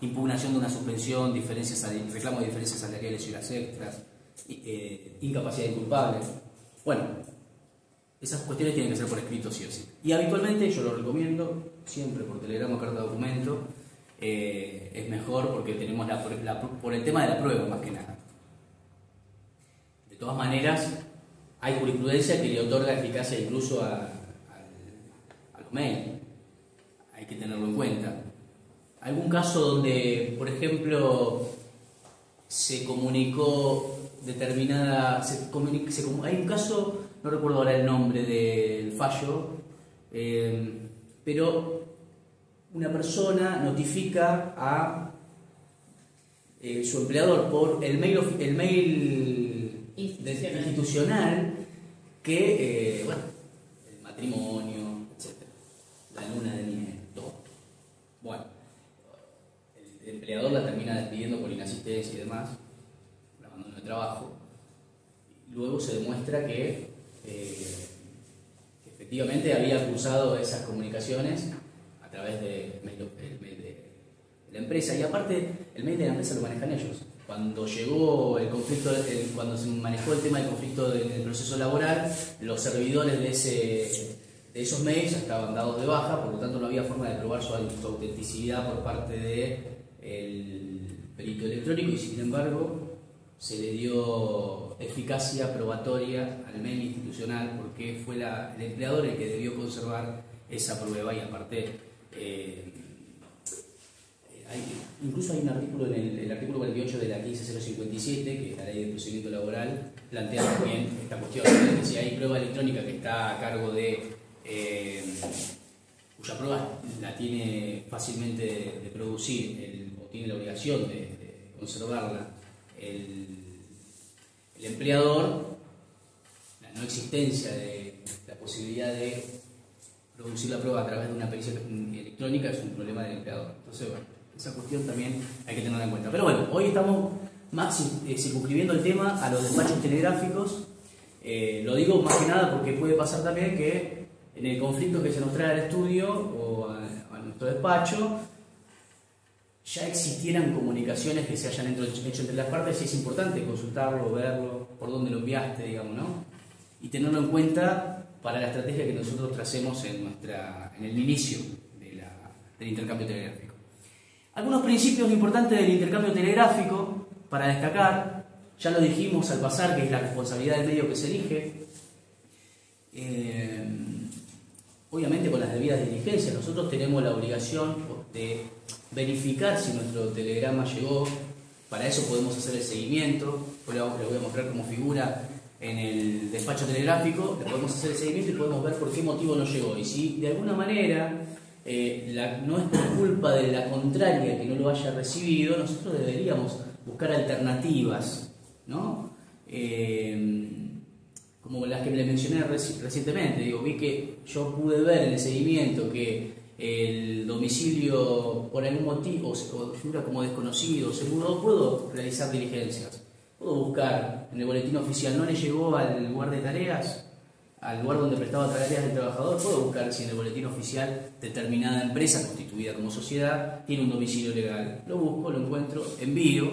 impugnación de una suspensión, reclamo de diferencias salariales y horas extras, incapacidad inculpable. Bueno, esas cuestiones tienen que ser por escrito sí o sí. Y habitualmente yo lo recomiendo, siempre por telegrama o carta de documento, es mejor porque tenemos por el tema de la prueba más que nada. De todas maneras, hay jurisprudencia que le otorga eficacia incluso a los mails. Hay que tenerlo en cuenta. ¿Algún caso donde, por ejemplo, se comunicó determinada... hay un caso, no recuerdo ahora el nombre del fallo, pero una persona notifica a su empleador por el mail institucional que, el matrimonio, etc., la luna de miel, todo. Bueno, el empleador la termina despidiendo por inasistencia y demás, por abandono de trabajo. Luego se demuestra que efectivamente había cruzado esas comunicaciones a través del mail de la empresa, y aparte el mail de la empresa lo manejan ellos. Cuando llegó el conflicto, cuando se manejó el tema del conflicto del proceso laboral, los servidores de esos mails estaban dados de baja, por lo tanto no había forma de probar su autenticidad por parte del perito electrónico, y sin embargo se le dio eficacia probatoria al mail institucional porque fue el empleador el que debió conservar esa prueba. Y aparte incluso hay un artículo en el artículo 48 de la 15057, que es la ley de procedimiento laboral, plantea también esta cuestión, ¿no? Que si hay prueba electrónica que está a cargo de cuya prueba la tiene fácilmente de producir o tiene la obligación de conservarla el empleador, la no existencia de la posibilidad de producir la prueba a través de una pericia electrónica es un problema del empleador. Entonces, bueno, esa cuestión también hay que tenerla en cuenta. Pero bueno, hoy estamos más circunscribiendo el tema a los despachos telegráficos Lo digo más que nada porque puede pasar también que en el conflicto que se nos trae al estudio o a nuestro despacho ya existieran comunicaciones que se hayan hecho entre las partes, y es importante consultarlo, verlo, por dónde lo enviaste, digamos, ¿no? Y tenerlo en cuenta para la estrategia que nosotros tracemos en el inicio del intercambio telegráfico. Algunos principios importantes del intercambio telegráfico para destacar, ya lo dijimos al pasar, que es la responsabilidad del medio que se elige. Obviamente con las debidas diligencias, nosotros tenemos la obligación de verificar si nuestro telegrama llegó. Para eso podemos hacer el seguimiento. Le voy a mostrar como figura en el despacho telegráfico. Le podemos hacer el seguimiento y podemos ver por qué motivo no llegó. Y si de alguna manera no es por culpa de la contraria que no lo haya recibido, nosotros deberíamos buscar alternativas, ¿no? Como las que le mencioné recientemente. Vi que yo pude ver en el seguimiento que el domicilio por algún motivo o figura como desconocido, se mudó. Puedo realizar diligencias, puedo buscar en el boletín oficial, no le llegó al lugar de tareas, al lugar donde prestaba tareas del trabajador, puedo buscar si en el boletín oficial determinada empresa constituida como sociedad tiene un domicilio legal. Lo busco, lo encuentro, envío,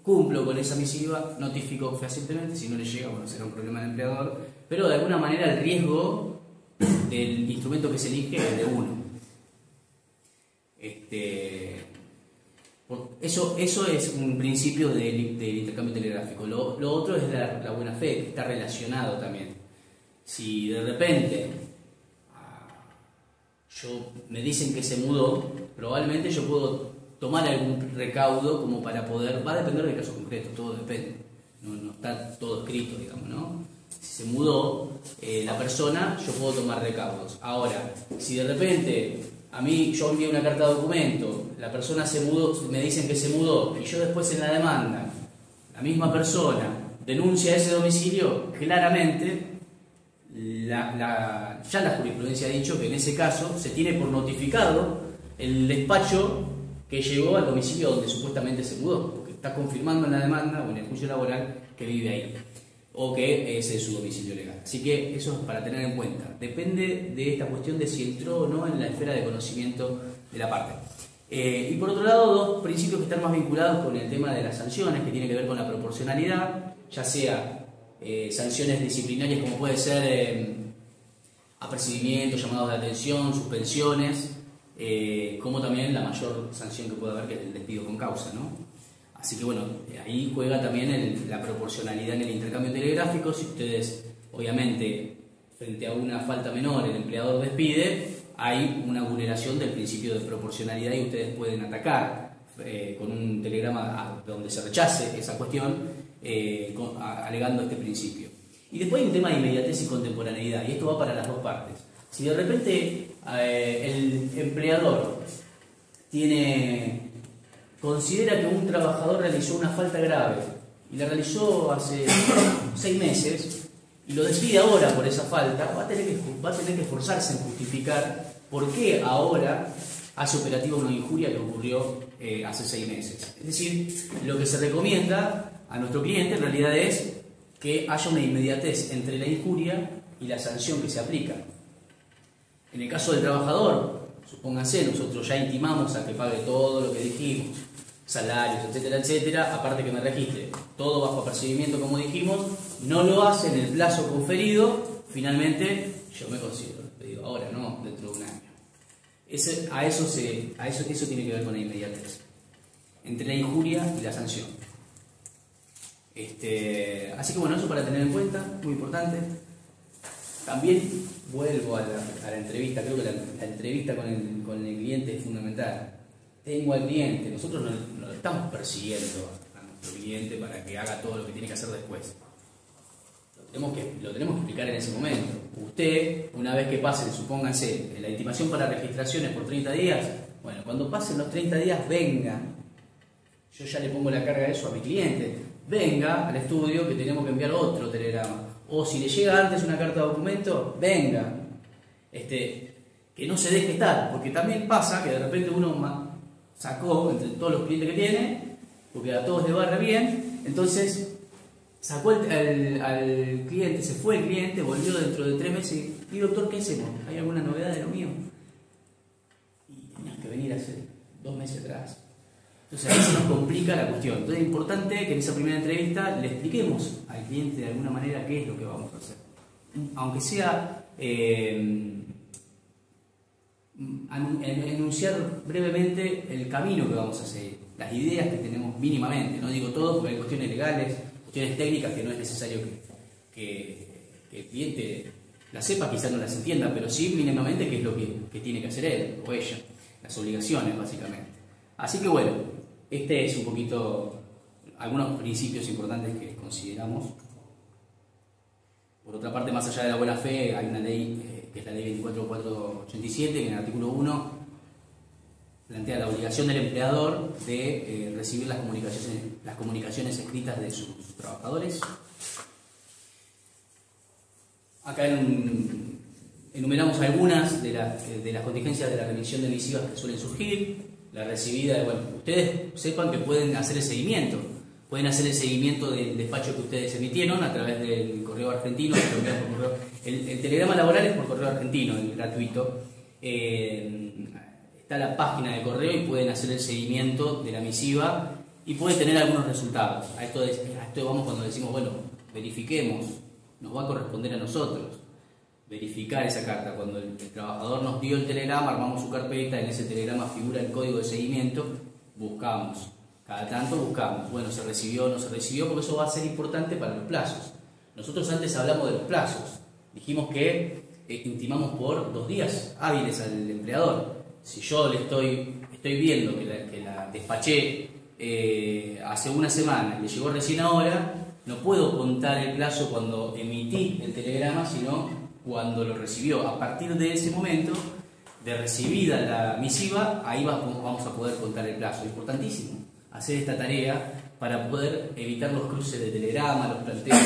cumplo con esa misiva, notifico fehacientemente. Si no le llega, bueno, será un problema del empleador, pero de alguna manera el riesgo del instrumento que se elige es de uno. Eso es un principio del intercambio telegráfico. Lo otro es la buena fe, que está relacionado también. Si de repente me dicen que se mudó, probablemente yo puedo tomar algún recaudo como para poder, va a depender del caso concreto, todo depende, no está todo escrito, digamos, ¿no? Si se mudó la persona, yo puedo tomar recaudos. Ahora, si de repente yo envié una carta de documento, la persona se mudó, me dicen que se mudó, y yo después en la demanda, la misma persona denuncia ese domicilio, claramente ya la jurisprudencia ha dicho que en ese caso se tiene por notificado el despacho que llegó al domicilio donde supuestamente se mudó, porque está confirmando en la demanda o en el juicio laboral que vive ahí, o que ese es su domicilio legal. Así que eso es para tener en cuenta. Depende de esta cuestión de si entró o no en la esfera de conocimiento de la parte. Y por otro lado, dos principios que están más vinculados con el tema de las sanciones, que tiene que ver con la proporcionalidad, ya sea sanciones disciplinarias como puede ser apercibimiento, llamados de atención, suspensiones, como también la mayor sanción que puede haber, que es el despido con causa, ¿no? Así que bueno, ahí juega también la proporcionalidad en el intercambio telegráfico. Si ustedes, obviamente, frente a una falta menor, el empleador despide, hay una vulneración del principio de proporcionalidad y ustedes pueden atacar con un telegrama donde se rechace esa cuestión, alegando este principio. Y después hay un tema de inmediatez y contemporaneidad, y esto va para las dos partes. Si de repente el empleador considera que un trabajador realizó una falta grave y la realizó hace 6 meses y lo despide ahora por esa falta, va a tener que esforzarse en justificar por qué ahora hace operativa una injuria que ocurrió hace 6 meses. Es decir, lo que se recomienda a nuestro cliente en realidad es que haya una inmediatez entre la injuria y la sanción que se aplica. En el caso del trabajador, supónganse, nosotros ya intimamos a que pague todo lo que dijimos, salarios, etcétera, etcétera, aparte que me registre todo bajo apercibimiento, como dijimos, no lo hace en el plazo conferido, finalmente yo me considero despedido ahora, no dentro de un año. Eso tiene que ver con la inmediatez entre la injuria y la sanción. Así que bueno, eso para tener en cuenta, muy importante. También vuelvo a la entrevista, creo que la entrevista con el cliente es fundamental. Tengo al cliente, nosotros no estamos persiguiendo a nuestro cliente para que haga todo lo que tiene que hacer después. Lo tenemos que explicar en ese momento. Usted, una vez que pasen, supónganse, la intimación para registraciones por 30 días, bueno, cuando pasen los 30 días, venga. Yo ya le pongo la carga de eso a mi cliente. Venga al estudio que tenemos que enviar otro telegrama. O si le llega antes una carta de documento, venga. Que no se deje estar, porque también pasa que de repente uno sacó entre todos los clientes que tiene, porque a todos le va re bien, entonces sacó al cliente, se fue el cliente, volvió dentro de 3 meses. Y doctor, ¿qué hacemos? ¿Hay alguna novedad de lo mío? Y tenías que venir hace 2 meses atrás. Entonces ahí se nos complica la cuestión. Entonces es importante que en esa primera entrevista le expliquemos al cliente de alguna manera qué es lo que vamos a hacer. Aunque sea enunciar brevemente el camino que vamos a seguir, las ideas que tenemos mínimamente. No digo todo porque hay cuestiones legales, cuestiones técnicas que no es necesario que el cliente las sepa, quizás no las entienda, pero sí mínimamente qué es lo que tiene que hacer él o ella, las obligaciones básicamente. Así que bueno, este es un poquito algunos principios importantes que consideramos. Por otra parte, más allá de la buena fe, hay una ley que es la ley 24487, que en el artículo 1 plantea la obligación del empleador de recibir las comunicaciones escritas de sus trabajadores. Acá enumeramos algunas de las contingencias de la remisión de misivas que suelen surgir. La recibida, bueno, ustedes sepan que pueden hacer el seguimiento. Pueden hacer el seguimiento del despacho que ustedes emitieron a través del correo argentino. El telegrama laboral es por correo argentino, el gratuito. Está la página de correo y pueden hacer el seguimiento de la misiva y pueden tener algunos resultados. A esto vamos cuando decimos, bueno, verifiquemos, nos va a corresponder a nosotros verificar esa carta. Cuando el trabajador nos dio el telegrama, armamos su carpeta, en ese telegrama figura el código de seguimiento, buscamos. Cada tanto buscamos, bueno, se recibió o no se recibió, porque eso va a ser importante para los plazos. Nosotros antes hablamos de los plazos, dijimos que intimamos por 2 días hábiles al empleador. Si yo le estoy viendo que la despaché hace una semana y le llegó recién ahora, no puedo contar el plazo cuando emití el telegrama, sino cuando lo recibió. A partir de ese momento, de recibida la misiva, ahí vamos a poder contar el plazo. Es importantísimo hacer esta tarea para poder evitar los cruces de telegrama, los planteos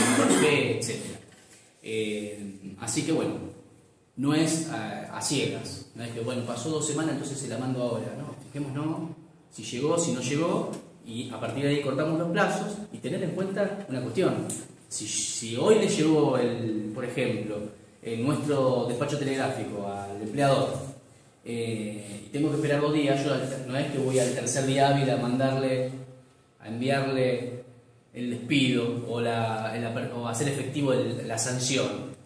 de etc. Así que bueno, no es a ciegas, no es que bueno, pasó 2 semanas, entonces se la mando ahora, ¿no? Fijémonos si llegó, si no llegó, y a partir de ahí cortamos los plazos y tener en cuenta una cuestión. Si hoy le llegó, por ejemplo, nuestro despacho telegráfico al empleador, y tengo que esperar 2 días, yo no es que voy al tercer día hábil a enviarle el despido o hacer efectivo la sanción.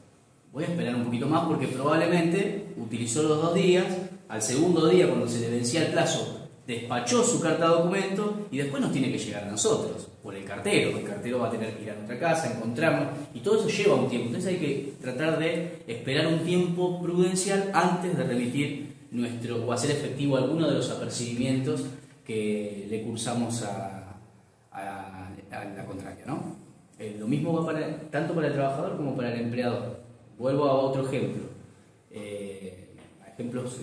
Voy a esperar un poquito más porque probablemente utilizó los 2 días, al segundo día cuando se le vencía el plazo despachó su carta de documento y después nos tiene que llegar a nosotros por el cartero va a tener que ir a nuestra casa, encontrarnos, y todo eso lleva un tiempo. Entonces hay que tratar de esperar un tiempo prudencial antes de remitir o hacer efectivo alguno de los apercibimientos que le cursamos a la contraria, ¿no? Lo mismo va tanto para el trabajador como para el empleador. Vuelvo a otro ejemplo. Ejemplos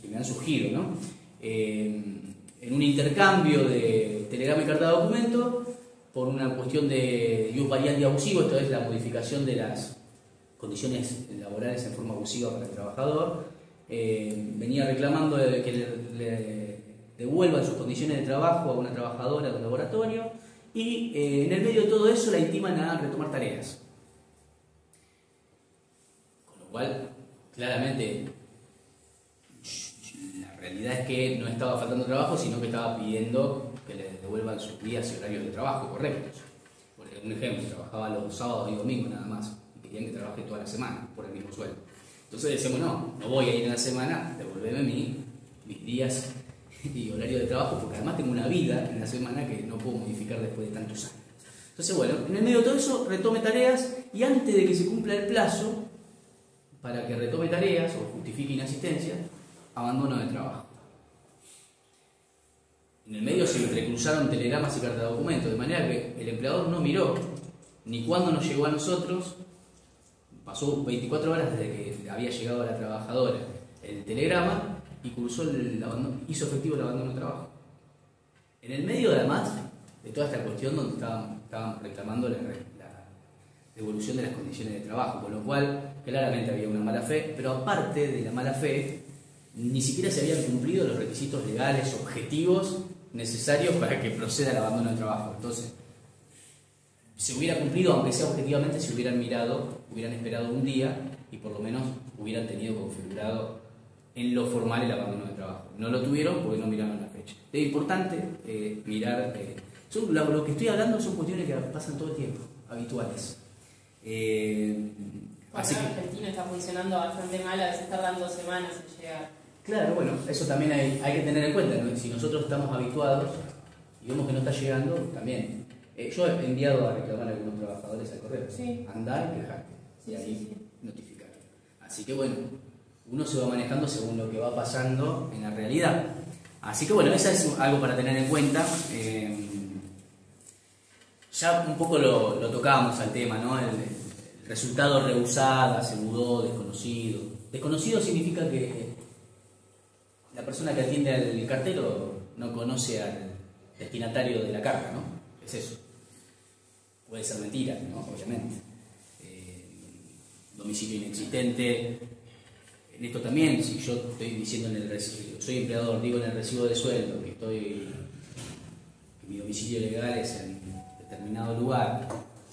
que me han surgido, ¿no? En un intercambio de telegrama y carta de documento, por una cuestión de ius variandi abusivo, esto es la modificación de las condiciones laborales en forma abusiva para el trabajador, venía reclamando que le devuelvan sus condiciones de trabajo a una trabajadora de un laboratorio, y en el medio de todo eso la intiman a retomar tareas. Con lo cual, claramente, la realidad es que no estaba faltando trabajo, sino que estaba pidiendo que le devuelvan sus días y horarios de trabajo correctos. Por ejemplo, trabajaba los sábados y domingos nada más, y querían que trabaje toda la semana por el mismo sueldo. Entonces decíamos, no voy a ir en la semana, devolveme mis días y horario de trabajo, porque además tengo una vida en la semana que no puedo modificar después de tantos años. Entonces, bueno, en el medio de todo eso retome tareas, y antes de que se cumpla el plazo para que retome tareas o justifique inasistencia, abandono de trabajo. En el medio se entrecruzaron telegramas y cartas de documento, de manera que el empleador no miró ni cuándo nos llegó a nosotros. Pasó 24 horas desde que había llegado a la trabajadora el telegrama y hizo efectivo el abandono de trabajo. En el medio, además, de toda esta cuestión donde estaban reclamando la devolución de las condiciones de trabajo, con lo cual claramente había una mala fe, pero aparte de la mala fe, ni siquiera se habían cumplido los requisitos legales objetivos necesarios para que proceda el abandono del trabajo. Entonces, se hubiera cumplido, aunque sea objetivamente, si hubieran mirado, hubieran esperado un día y por lo menos hubieran tenido configurado en lo formal el abandono del trabajo. No lo tuvieron porque no miraron la fecha. Es importante mirar. Lo que estoy hablando son cuestiones que pasan todo el tiempo, habituales. Así que Argentina está funcionando bastante mal, a veces tardan 2 semanas en llegar. Claro, bueno, eso también hay que tener en cuenta, ¿no? Si nosotros estamos habituados y vemos que no está llegando, también. Yo he enviado a reclamar a algunos trabajadores al correo. Sí. Andar y quejarte. Sí, y ahí sí. notificar. Así que bueno, uno se va manejando según lo que va pasando en la realidad. Así que bueno, eso es algo para tener en cuenta. Ya un poco lo tocábamos al tema, ¿no? El resultado rehusada, se mudó, desconocido. Desconocido significa que la persona que atiende al cartero no conoce al destinatario de la carta, ¿no? Es eso. Puede ser mentira, ¿no? Obviamente. Domicilio inexistente. En esto también, si yo estoy diciendo soy empleador, digo en el recibo de sueldo que mi domicilio legal es en determinado lugar,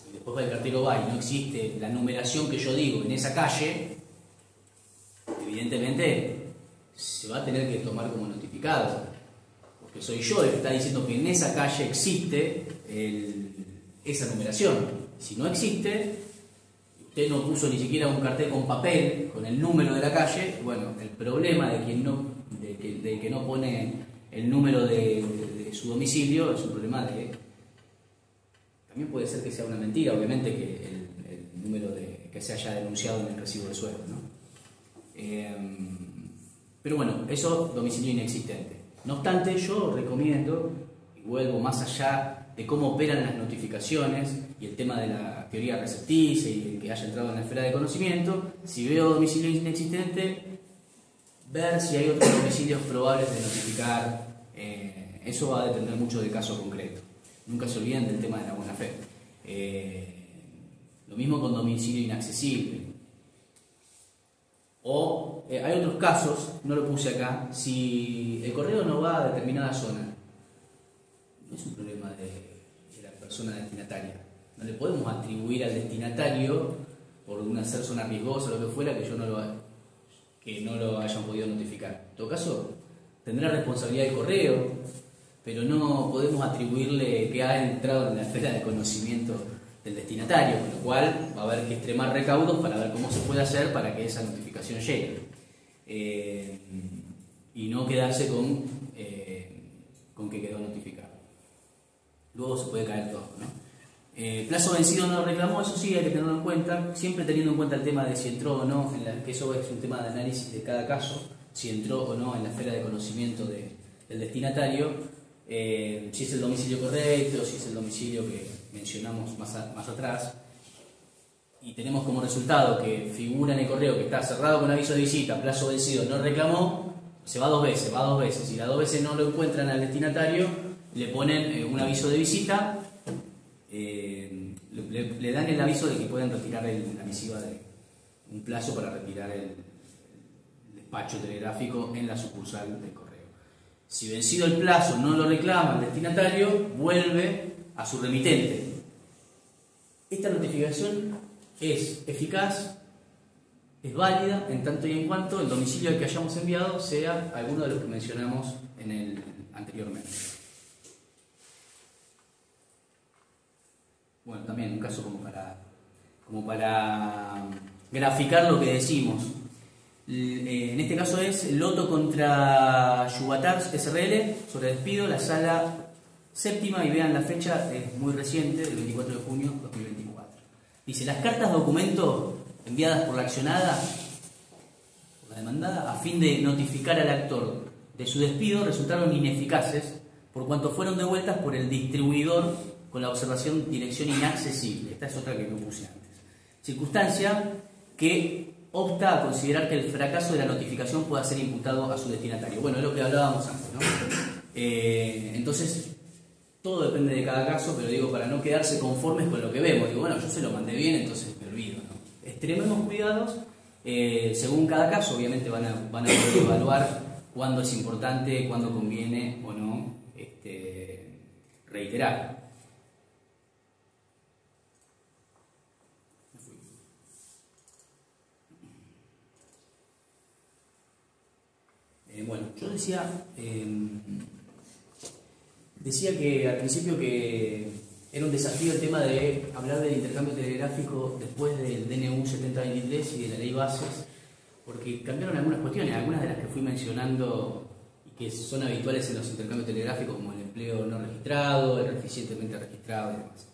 y después el cartero va y no existe la numeración que yo digo en esa calle, evidentemente se va a tener que tomar como notificado, porque soy yo el que está diciendo que en esa calle existe esa numeración. Si no existe, usted no puso ni siquiera un cartel con papel con el número de la calle, bueno, el problema de que no pone el número de su domicilio es un problema de... También puede ser que sea una mentira, obviamente, que el número que se haya denunciado en el recibo de sueldo, ¿no? Pero bueno, eso, domicilio inexistente. No obstante, yo recomiendo, y vuelvo más allá de cómo operan las notificaciones y el tema de la teoría recepticia y el que haya entrado en la esfera de conocimiento, si veo domicilio inexistente, ver si hay otros domicilios probables de notificar. Eso va a depender mucho del caso concreto. Nunca se olviden del tema de la buena fe. Lo mismo con domicilio inaccesible. O hay otros casos, no lo puse acá, si el correo no va a determinada zona, no es un problema de la persona destinataria. No le podemos atribuir al destinatario por hacer zona riesgosa o lo que fuera que no lo hayan podido notificar. En todo caso, tendrá responsabilidad el correo, pero no podemos atribuirle que ha entrado en la esfera de conocimiento del destinatario, con lo cual va a haber que extremar recaudos para ver cómo se puede hacer para que esa notificación llegue. Y no quedarse con que quedó notificado. Luego se puede caer todo, ¿no? Plazo vencido no lo reclamó, eso sí hay que tenerlo en cuenta, siempre teniendo en cuenta el tema de si entró o no, que eso es un tema de análisis de cada caso, si entró o no en la esfera de conocimiento del destinatario, si es el domicilio correcto, si es el domicilio que mencionamos más atrás, y tenemos como resultado que figura en el correo que está cerrado con aviso de visita, plazo vencido, no reclamó, se va dos veces, y las 2 veces no lo encuentran al destinatario, le ponen un aviso de visita, le dan el aviso de que pueden retirar la misiva de un plazo para retirar el despacho telegráfico en la sucursal del correo. Si vencido el plazo no lo reclama el destinatario, vuelve a su remitente. Esta notificación es eficaz, es válida en tanto y en cuanto el domicilio al que hayamos enviado sea alguno de los que mencionamos anteriormente. Bueno, también un caso como para graficar lo que decimos. En este caso es Loto contra Yubatars SRL sobre despido, la sala séptima, y vean la fecha, es muy reciente, del 24 de junio de 2024. Dice, las cartas documento enviadas por la accionada, por la demandada, a fin de notificar al actor de su despido resultaron ineficaces por cuanto fueron devueltas por el distribuidor con la observación dirección inaccesible. Esta es otra que no puse antes. Circunstancia que opta a considerar que el fracaso de la notificación pueda ser imputado a su destinatario. Bueno, es lo que hablábamos antes, ¿no? Entonces, todo depende de cada caso, pero digo, para no quedarse conformes con lo que vemos. Digo, bueno, yo se lo mandé bien, entonces me olvido, ¿no? Extrememos cuidados, según cada caso, obviamente van a poder evaluar cuándo es importante, cuándo conviene o no reiterar. Bueno, yo decía que al principio que era un desafío el tema de hablar del intercambio telegráfico después del DNU 7023 y de la ley bases, porque cambiaron algunas cuestiones, algunas de las que fui mencionando y que son habituales en los intercambios telegráficos, como el empleo no registrado, el eficientemente registrado y demás.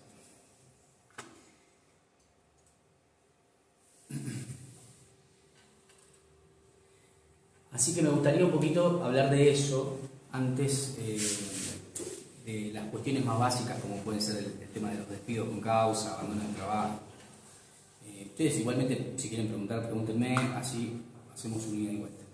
Así que me gustaría un poquito hablar de eso antes de las cuestiones más básicas, como pueden ser el tema de los despidos con causa, abandono del trabajo. Ustedes igualmente, si quieren preguntar, pregúntenme, así hacemos un ida y vuelta.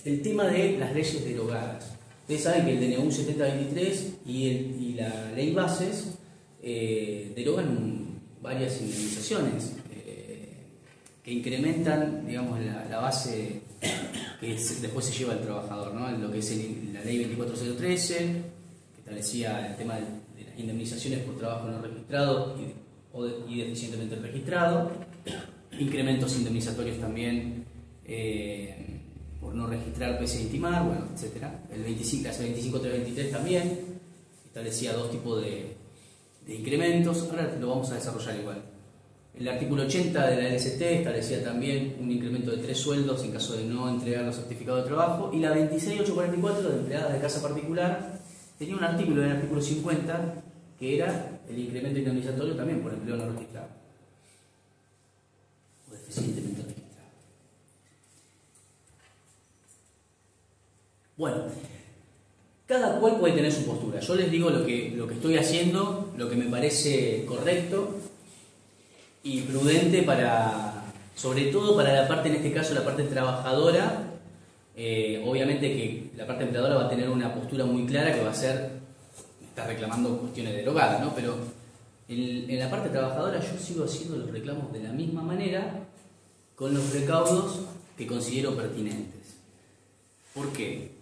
El tema de las leyes derogadas. Ustedes saben que el DNU 7023 y la ley bases derogan varias indemnizaciones que incrementan, digamos, la base que después se lleva al trabajador, ¿no? Lo que es la ley 24013, que establecía el tema de las indemnizaciones por trabajo no registrado y deficientemente registrado, incrementos indemnizatorios también por no registrar pese a intimar, bueno, etc. La 25323 también establecía dos tipos de incrementos, ahora lo vamos a desarrollar igual. El artículo 80 de la LST establecía también un incremento de 3 sueldos en caso de no entregar los certificados de trabajo, y la 26844 de empleadas de casa particular tenía un artículo, en el artículo 50, que era el incremento indemnizatorio también por empleo no registrado o deficientemente registrado. Bueno, cada cual puede tener su postura. Yo les digo lo que estoy haciendo, lo que me parece correcto y prudente sobre todo para la parte, en este caso, la parte trabajadora. Obviamente que la parte empleadora va a tener una postura muy clara que va a ser, está reclamando cuestiones derogadas, ¿no? Pero en la parte trabajadora yo sigo haciendo los reclamos de la misma manera, con los recaudos que considero pertinentes. ¿Por qué?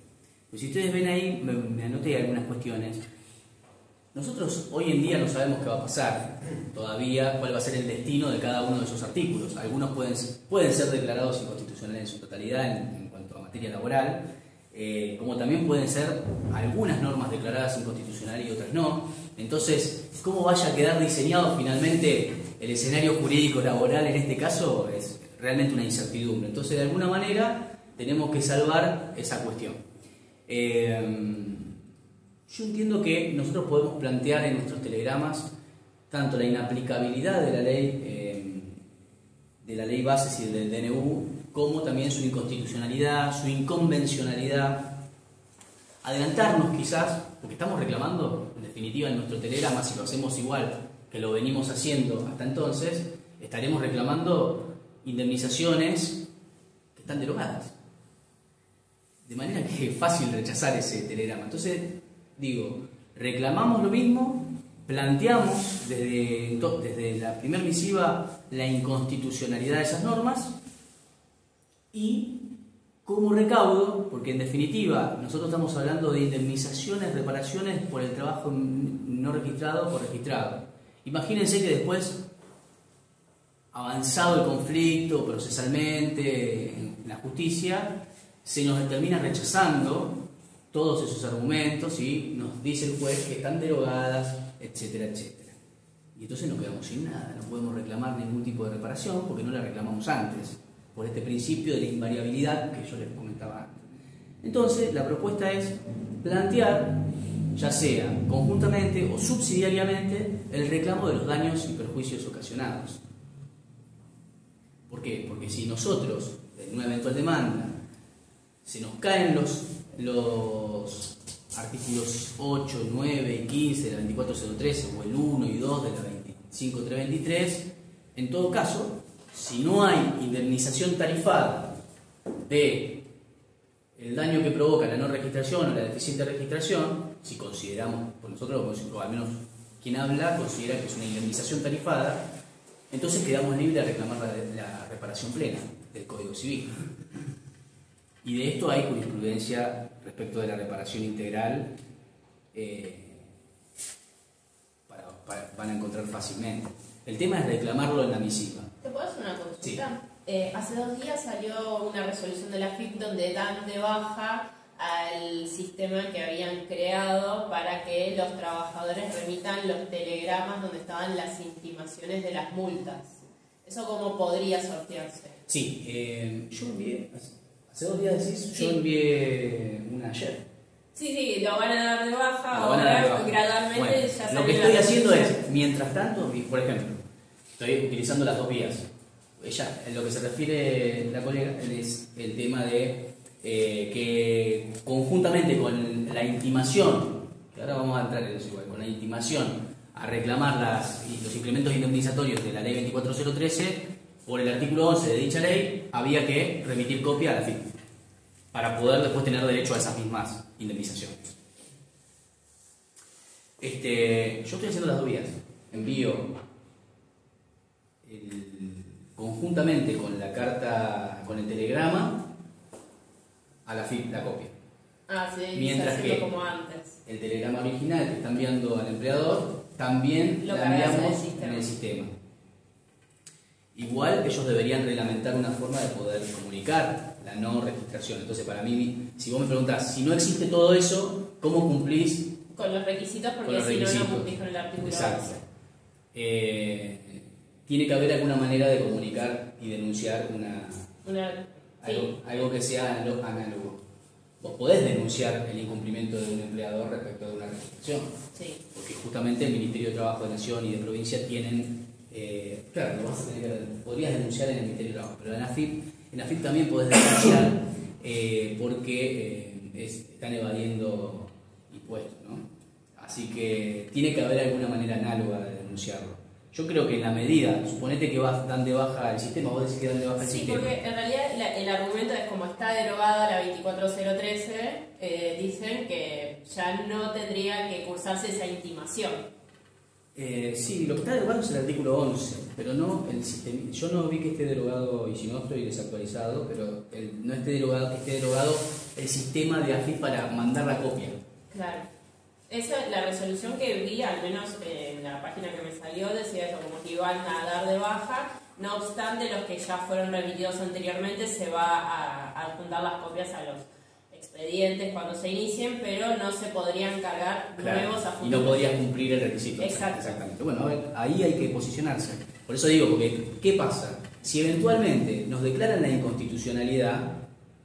Pues si ustedes ven ahí, me anoté algunas cuestiones. Nosotros hoy en día no sabemos qué va a pasar todavía, cuál va a ser el destino de cada uno de esos artículos. Algunos pueden ser declarados inconstitucionales en su totalidad en cuanto a materia laboral, como también pueden ser algunas normas declaradas inconstitucionales y otras no. Entonces, cómo vaya a quedar diseñado finalmente el escenario jurídico laboral en este caso es realmente una incertidumbre. Entonces, de alguna manera, tenemos que salvar esa cuestión. Yo entiendo que nosotros podemos plantear en nuestros telegramas tanto la inaplicabilidad de la ley bases y del DNU, como también su inconstitucionalidad, su inconvencionalidad. Adelantarnos quizás, porque estamos reclamando, en definitiva, en nuestro telegrama, si lo hacemos igual que lo venimos haciendo hasta entonces, estaremos reclamando indemnizaciones que están derogadas. De manera que es fácil rechazar ese telegrama. Entonces, digo, reclamamos lo mismo, planteamos desde la primera misiva la inconstitucionalidad de esas normas y como recaudo, porque en definitiva nosotros estamos hablando de indemnizaciones, reparaciones por el trabajo no registrado o registrado. Imagínense que después, avanzado el conflicto procesalmente en la justicia, se nos termina rechazando todos esos argumentos y nos dice el juez que están derogadas, etcétera, etcétera. Y entonces nos quedamos sin nada, no podemos reclamar ningún tipo de reparación porque no la reclamamos antes, por este principio de la invariabilidad que yo les comentaba antes. Entonces, la propuesta es plantear, ya sea conjuntamente o subsidiariamente, el reclamo de los daños y perjuicios ocasionados. ¿Por qué? Porque si nosotros, en una eventual demanda, se nos caen los artículos 8, 9 y 15 de la 24013 o el 1 y 2 de la 25323, en todo caso, si no hay indemnización tarifada de el daño que provoca la no registración o la deficiente registración, si consideramos, por nosotros, o al menos quien habla considera que es una indemnización tarifada, entonces quedamos libres de reclamar la reparación plena del Código Civil. Y de esto hay jurisprudencia respecto respecto de la reparación integral, van a encontrar fácilmente. El tema es reclamarlo en la misiva. ¿Te puedo hacer una consulta? Sí. Hace 2 días salió una resolución de la AFIP donde dan de baja al sistema que habían creado para que los trabajadores remitan los telegramas donde estaban las intimaciones de las multas. ¿Eso cómo podría sortearse? Sí, yo envié, hace 2 días decís, Sí. yo envié una ayer. Sí, lo van a dar de baja, Lo van a dar de baja. gradualmente Bueno, ya salió lo que la estoy haciendo resolución. es, mientras tanto, por ejemplo, estoy utilizando las 2 vías. Ella, en lo que se refiere la colega, es el tema de que conjuntamente con la intimación, que ahora vamos a entrar en eso igual, con la intimación a reclamar los incrementos indemnizatorios de la ley 24013, por el artículo 11 de dicha ley, había que remitir copia a la FIP para poder después tener derecho a esas mismas indemnizaciones. Yo estoy haciendo las 2 vías. Envío conjuntamente con la carta, con el telegrama, a la FIP la copia. Ah, sí, Mientras haciendo que como antes. el telegrama original que está enviando al empleador también Lo la cargas enviamos en en el el sistema. Igual ellos deberían reglamentar una forma de poder comunicar la no registración. Entonces, para mí, si vos me preguntás, si no existe todo eso, ¿cómo cumplís Con los requisitos, porque con los si requisitos? no cumplís con el artículo Exacto. 11. Tiene que haber alguna manera de comunicar y denunciar Sí. algo que sea análogo. Vos podés denunciar el incumplimiento de un empleador respecto de una registración, Sí. porque justamente el Ministerio de Trabajo de Nación y de Provincia tienen, claro, lo vas a tener podrías denunciar en el Ministerio de Trabajo, pero en AFIP también podés denunciar porque están evadiendo impuestos, ¿no? Así que tiene que haber alguna manera análoga de denunciarlo. Yo creo que en la medida, suponete que dan de baja el sistema, vos decís que dan de baja el Sí, sistema. porque en realidad el argumento es como está derogada la 24013, dicen que ya no tendría que cursarse esa intimación. Sí, lo que está derogado es el artículo 11, pero no el sistema. Yo no vi que esté derogado, y si no estoy desactualizado, pero no esté derogado el sistema de AFIP para mandar la copia. Claro. Esa, la resolución que vi, al menos en la página que me salió, decía eso, como que iban a dar de baja. No obstante, los que ya fueron remitidos anteriormente se va a adjuntar las copias a los expedientes cuando se inicien, pero no se podrían cargar nuevos a y no podrían cumplir el requisito. Exacto. Exactamente. Bueno, a ver, ahí hay que posicionarse. Por eso digo, porque ¿qué pasa? Si eventualmente nos declaran la inconstitucionalidad,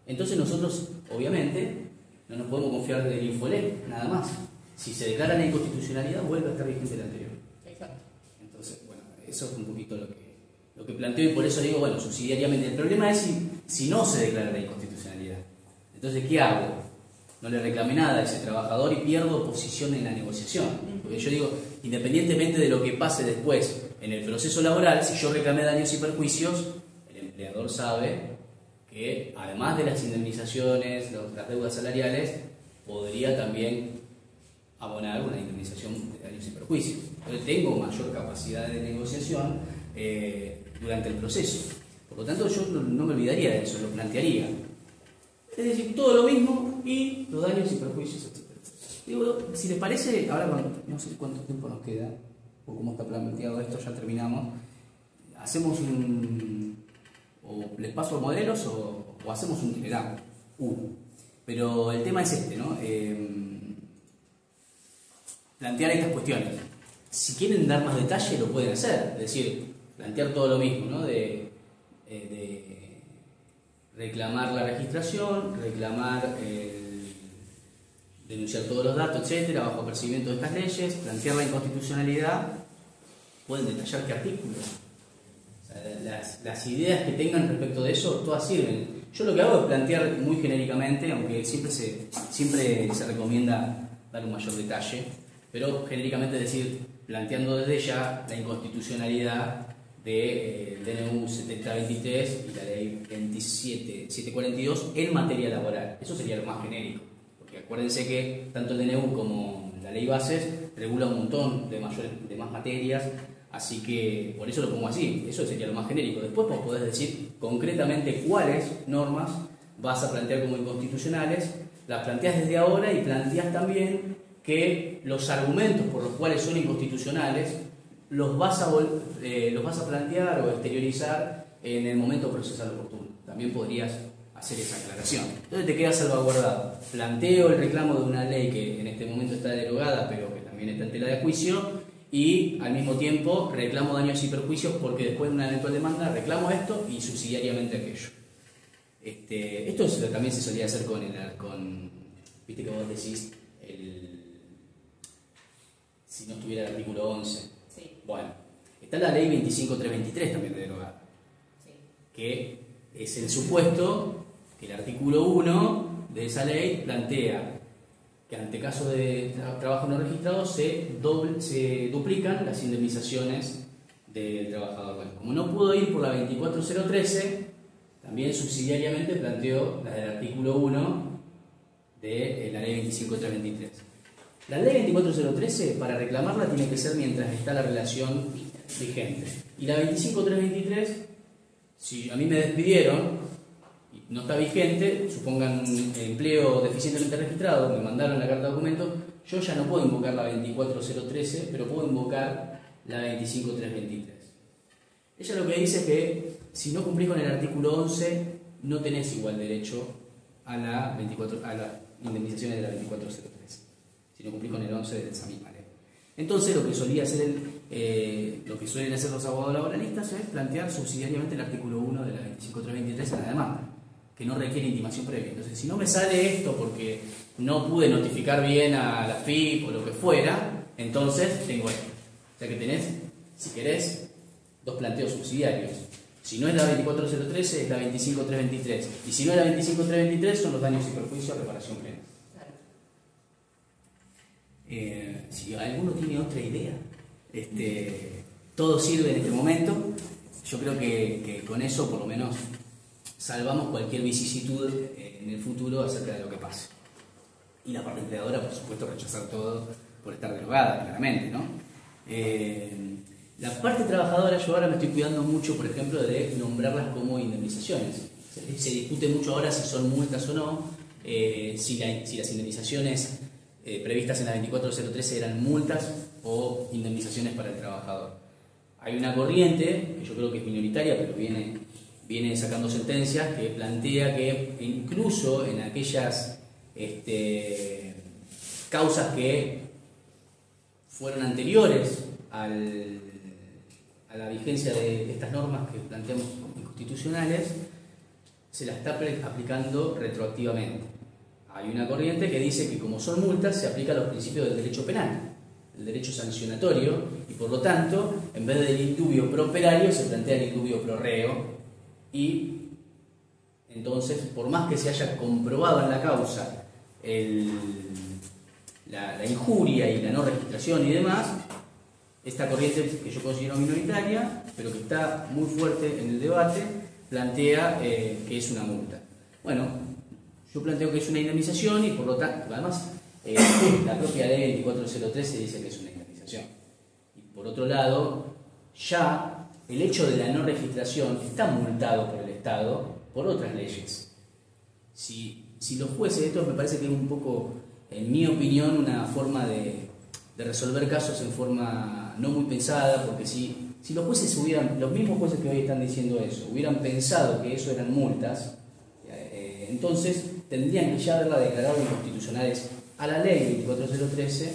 entonces nosotros, obviamente, no nos podemos confiar del Infolep, nada más. Si se declara la inconstitucionalidad, vuelve a estar vigente el anterior. Exacto. Entonces, bueno, eso es un poquito lo que planteo y por eso digo, bueno, subsidiariamente. El problema es si no se declara la inconstitucionalidad. Entonces, ¿qué hago? No le reclamé nada a ese trabajador y pierdo posición en la negociación. Porque yo digo, independientemente de lo que pase después en el proceso laboral, si yo reclamé daños y perjuicios, el empleador sabe que además de las indemnizaciones, las deudas salariales, podría también abonar una indemnización de daños y perjuicios. Entonces tengo mayor capacidad de negociación durante el proceso. Por lo tanto, yo no me olvidaría de eso, lo plantearía. Es decir, todo lo mismo y los daños y perjuicios, etc. Digo, si les parece, ahora no sé cuánto tiempo nos queda, o cómo está planteado esto, ya terminamos. Hacemos o les paso modelos o hacemos uno. Pero el tema es este, ¿no? Plantear estas cuestiones. Si quieren dar más detalle, lo pueden hacer. Es decir, plantear todo lo mismo, ¿no? De reclamar la registración, denunciar todos los datos, etcétera, bajo apercibimiento de estas leyes, plantear la inconstitucionalidad, pueden detallar qué artículos. O sea, las ideas que tengan respecto de eso, todas sirven. Yo lo que hago es plantear muy genéricamente, aunque siempre se recomienda dar un mayor detalle, pero genéricamente decir, planteando desde ya la inconstitucionalidad de DNU 7023 y la ley 27742 en materia laboral. Eso sería lo más genérico, porque acuérdense que tanto el DNU como la ley bases regula un montón de más materias, así que por eso lo pongo así. Eso sería lo más genérico. Después vos podés decir concretamente cuáles normas vas a plantear como inconstitucionales, las planteas desde ahora y planteas también que los argumentos por los cuales son inconstitucionales los vas a plantear o exteriorizar en el momento procesal oportuno. También podrías hacer esa aclaración. Entonces te queda salvaguardado. Planteo el reclamo de una ley que en este momento está derogada, pero que también está en tela de juicio, y al mismo tiempo reclamo daños y perjuicios porque después de una eventual demanda reclamo esto y subsidiariamente aquello. Esto también se solía hacer con viste que vos decís, si no estuviera el artículo 11. Sí. Bueno, está la ley 25323 también derogada, Sí. que es el supuesto que el artículo 1 de esa ley plantea que ante caso de trabajo no registrado se duplican las indemnizaciones del trabajador. Bueno, como no pudo ir por la 24013, también subsidiariamente planteó la del artículo 1 de la ley 25323. La ley 24013, para reclamarla, tiene que ser mientras está la relación vigente. Y la 25323, si a mí me despidieron y no está vigente, supongan un empleo deficientemente registrado, me mandaron la carta de documento, yo ya no puedo invocar la 24013, pero puedo invocar la 25323. Ella lo que dice es que si no cumplís con el artículo 11, no tenés igual derecho a las indemnizaciones de la 2403, si no cumplís con el 11 de esa misma ley. Entonces lo que lo que suelen hacer los abogados laboralistas es plantear subsidiariamente el artículo 1 de la 25323 a la demanda, que no requiere intimación previa. Entonces, si no me sale esto porque no pude notificar bien a la FIP o lo que fuera, entonces tengo esto. O sea que tenés, si querés, dos planteos subsidiarios. Si no es la 24013, es la 25323. Y si no es la 25323, son los daños y perjuicios, reparación plena. Si alguno tiene otra idea, todo sirve en este momento. Yo creo que con eso, por lo menos, salvamos cualquier vicisitud en el futuro acerca de lo que pase. Y la parte empleadora, por supuesto, rechazar todo por estar derogada, claramente, ¿no? La parte trabajadora, yo ahora me estoy cuidando mucho, por ejemplo, de nombrarlas como indemnizaciones. Se discute mucho ahora si son multas o no, si las indemnizaciones previstas en la 24013 eran multas o indemnizaciones para el trabajador. Hay una corriente, que yo creo que es minoritaria, pero viene sacando sentencias, que plantea que incluso en aquellas causas que fueron anteriores a la vigencia de estas normas que planteamos inconstitucionales, se la está aplicando retroactivamente. Hay una corriente que dice que como son multas se aplican los principios del derecho penal, el derecho sancionatorio, y por lo tanto, en vez del indubio pro operario, se plantea el indubio pro reo, y entonces, por más que se haya comprobado en la causa la injuria y la no registración y demás, esta corriente que yo considero minoritaria, pero que está muy fuerte en el debate, plantea que es una multa. Bueno, yo planteo que es una indemnización y por lo tanto, además, la propia ley 24013 dice que es una indemnización. Y por otro lado, ya el hecho de la no registración está multado por el Estado por otras leyes. Si los jueces, esto me parece que es un poco, en mi opinión, una forma de resolver casos en forma no muy pensada, porque si los jueces los mismos jueces que hoy están diciendo eso, hubieran pensado que eso eran multas, entonces tendrían que ya haberla declarado inconstitucionales a la ley 24013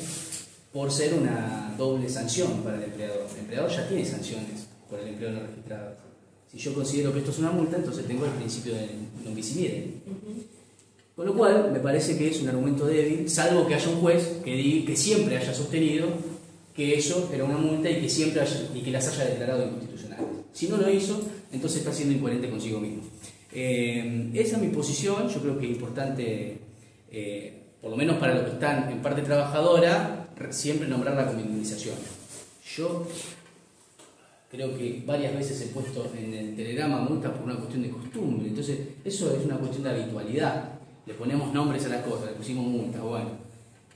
por ser una doble sanción para el empleador. El empleador ya tiene sanciones por el empleo no registrado. Si yo considero que esto es una multa, entonces tengo el principio de non bis in idem. Con lo cual, me parece que es un argumento débil, salvo que haya un juez que siempre haya sostenido que eso era una multa y que las haya declarado inconstitucionales. Si no lo hizo, entonces está siendo incoherente consigo mismo. Esa es mi posición. Yo creo que es importante, por lo menos para los que están en parte trabajadora, siempre nombrarla como indemnización. Yo creo que varias veces he puesto en el telegrama multas por una cuestión de costumbre. Entonces, eso es una cuestión de habitualidad. Le ponemos nombres a las cosas, le pusimos multas. Bueno,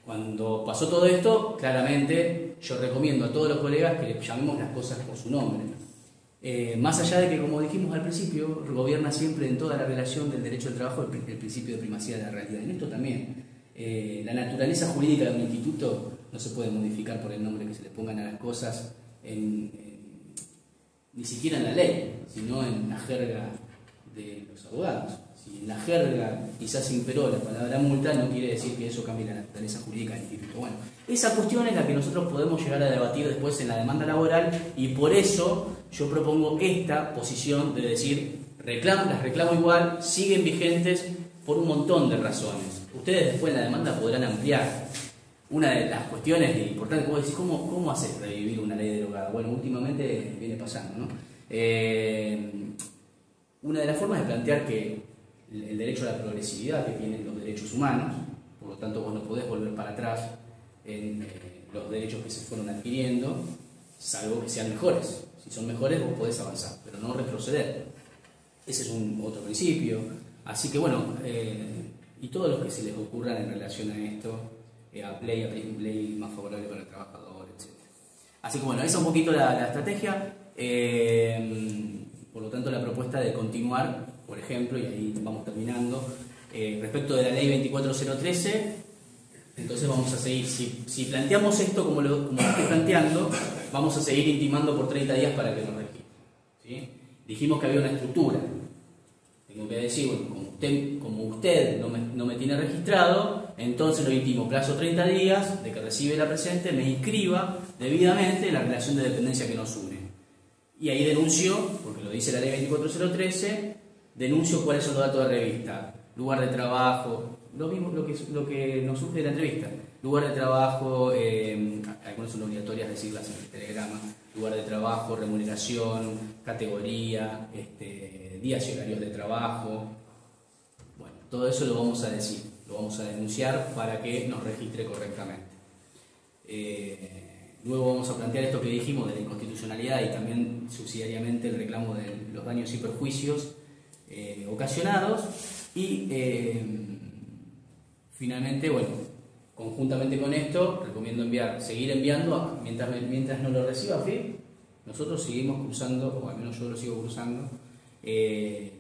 cuando pasó todo esto, claramente yo recomiendo a todos los colegas que le llamemos las cosas por su nombre. Más allá de que, como dijimos al principio, gobierna siempre en toda la relación del derecho al trabajo el principio de primacía de la realidad. En esto también, la naturaleza jurídica de un instituto no se puede modificar por el nombre que se le pongan a las cosas, ni siquiera en la ley, sino en la jerga de los abogados. Si en la jerga quizás imperó la palabra multa, no quiere decir que eso cambie la naturaleza jurídica del instituto. Bueno, esa cuestión es la que nosotros podemos llegar a debatir después en la demanda laboral, y por eso yo propongo esta posición de decir, las reclamo igual, siguen vigentes por un montón de razones. Ustedes después en la demanda podrán ampliar. Una de las cuestiones importantes, como decís, ¿cómo hacer revivir una ley derogada? Bueno, últimamente viene pasando, ¿no? Una de las formas es plantear que el derecho a la progresividad que tienen los derechos humanos, por lo tanto vos no podés volver para atrás en los derechos que se fueron adquiriendo, salvo que sean mejores. Si son mejores vos podés avanzar, pero no retroceder. Ese es otro principio. Así que bueno, y todos los que se les ocurran en relación a esto, a ley más favorable para el trabajador, etc. Así que bueno, esa es un poquito la estrategia. Por lo tanto, la propuesta de continuar, por ejemplo, y ahí vamos terminando, respecto de la ley 24013, entonces vamos a seguir, si planteamos esto como lo estoy planteando, vamos a seguir intimando por 30 días para que nos registre, ¿sí? Dijimos que había una estructura. Tengo que decir, bueno, como usted no me tiene registrado, entonces lo intimo plazo 30 días de que recibe la presente, me inscriba debidamente en la relación de dependencia que nos une. Y ahí denuncio, porque lo dice la ley 24013, denuncio cuáles son los datos de revista, lugar de trabajo, lo mismo lo que nos surge de la entrevista, lugar de trabajo, algunas son obligatorias decirlas en el telegrama, lugar de trabajo, remuneración, categoría, días y horarios de trabajo. Bueno, todo eso lo vamos a decir, lo vamos a denunciar para que nos registre correctamente. Luego vamos a plantear esto que dijimos de la inconstitucionalidad y también subsidiariamente el reclamo de los daños y perjuicios ocasionados, y finalmente, bueno, conjuntamente con esto recomiendo seguir enviando, mientras no lo reciba FIP, nosotros seguimos cruzando, o al menos yo lo sigo cruzando,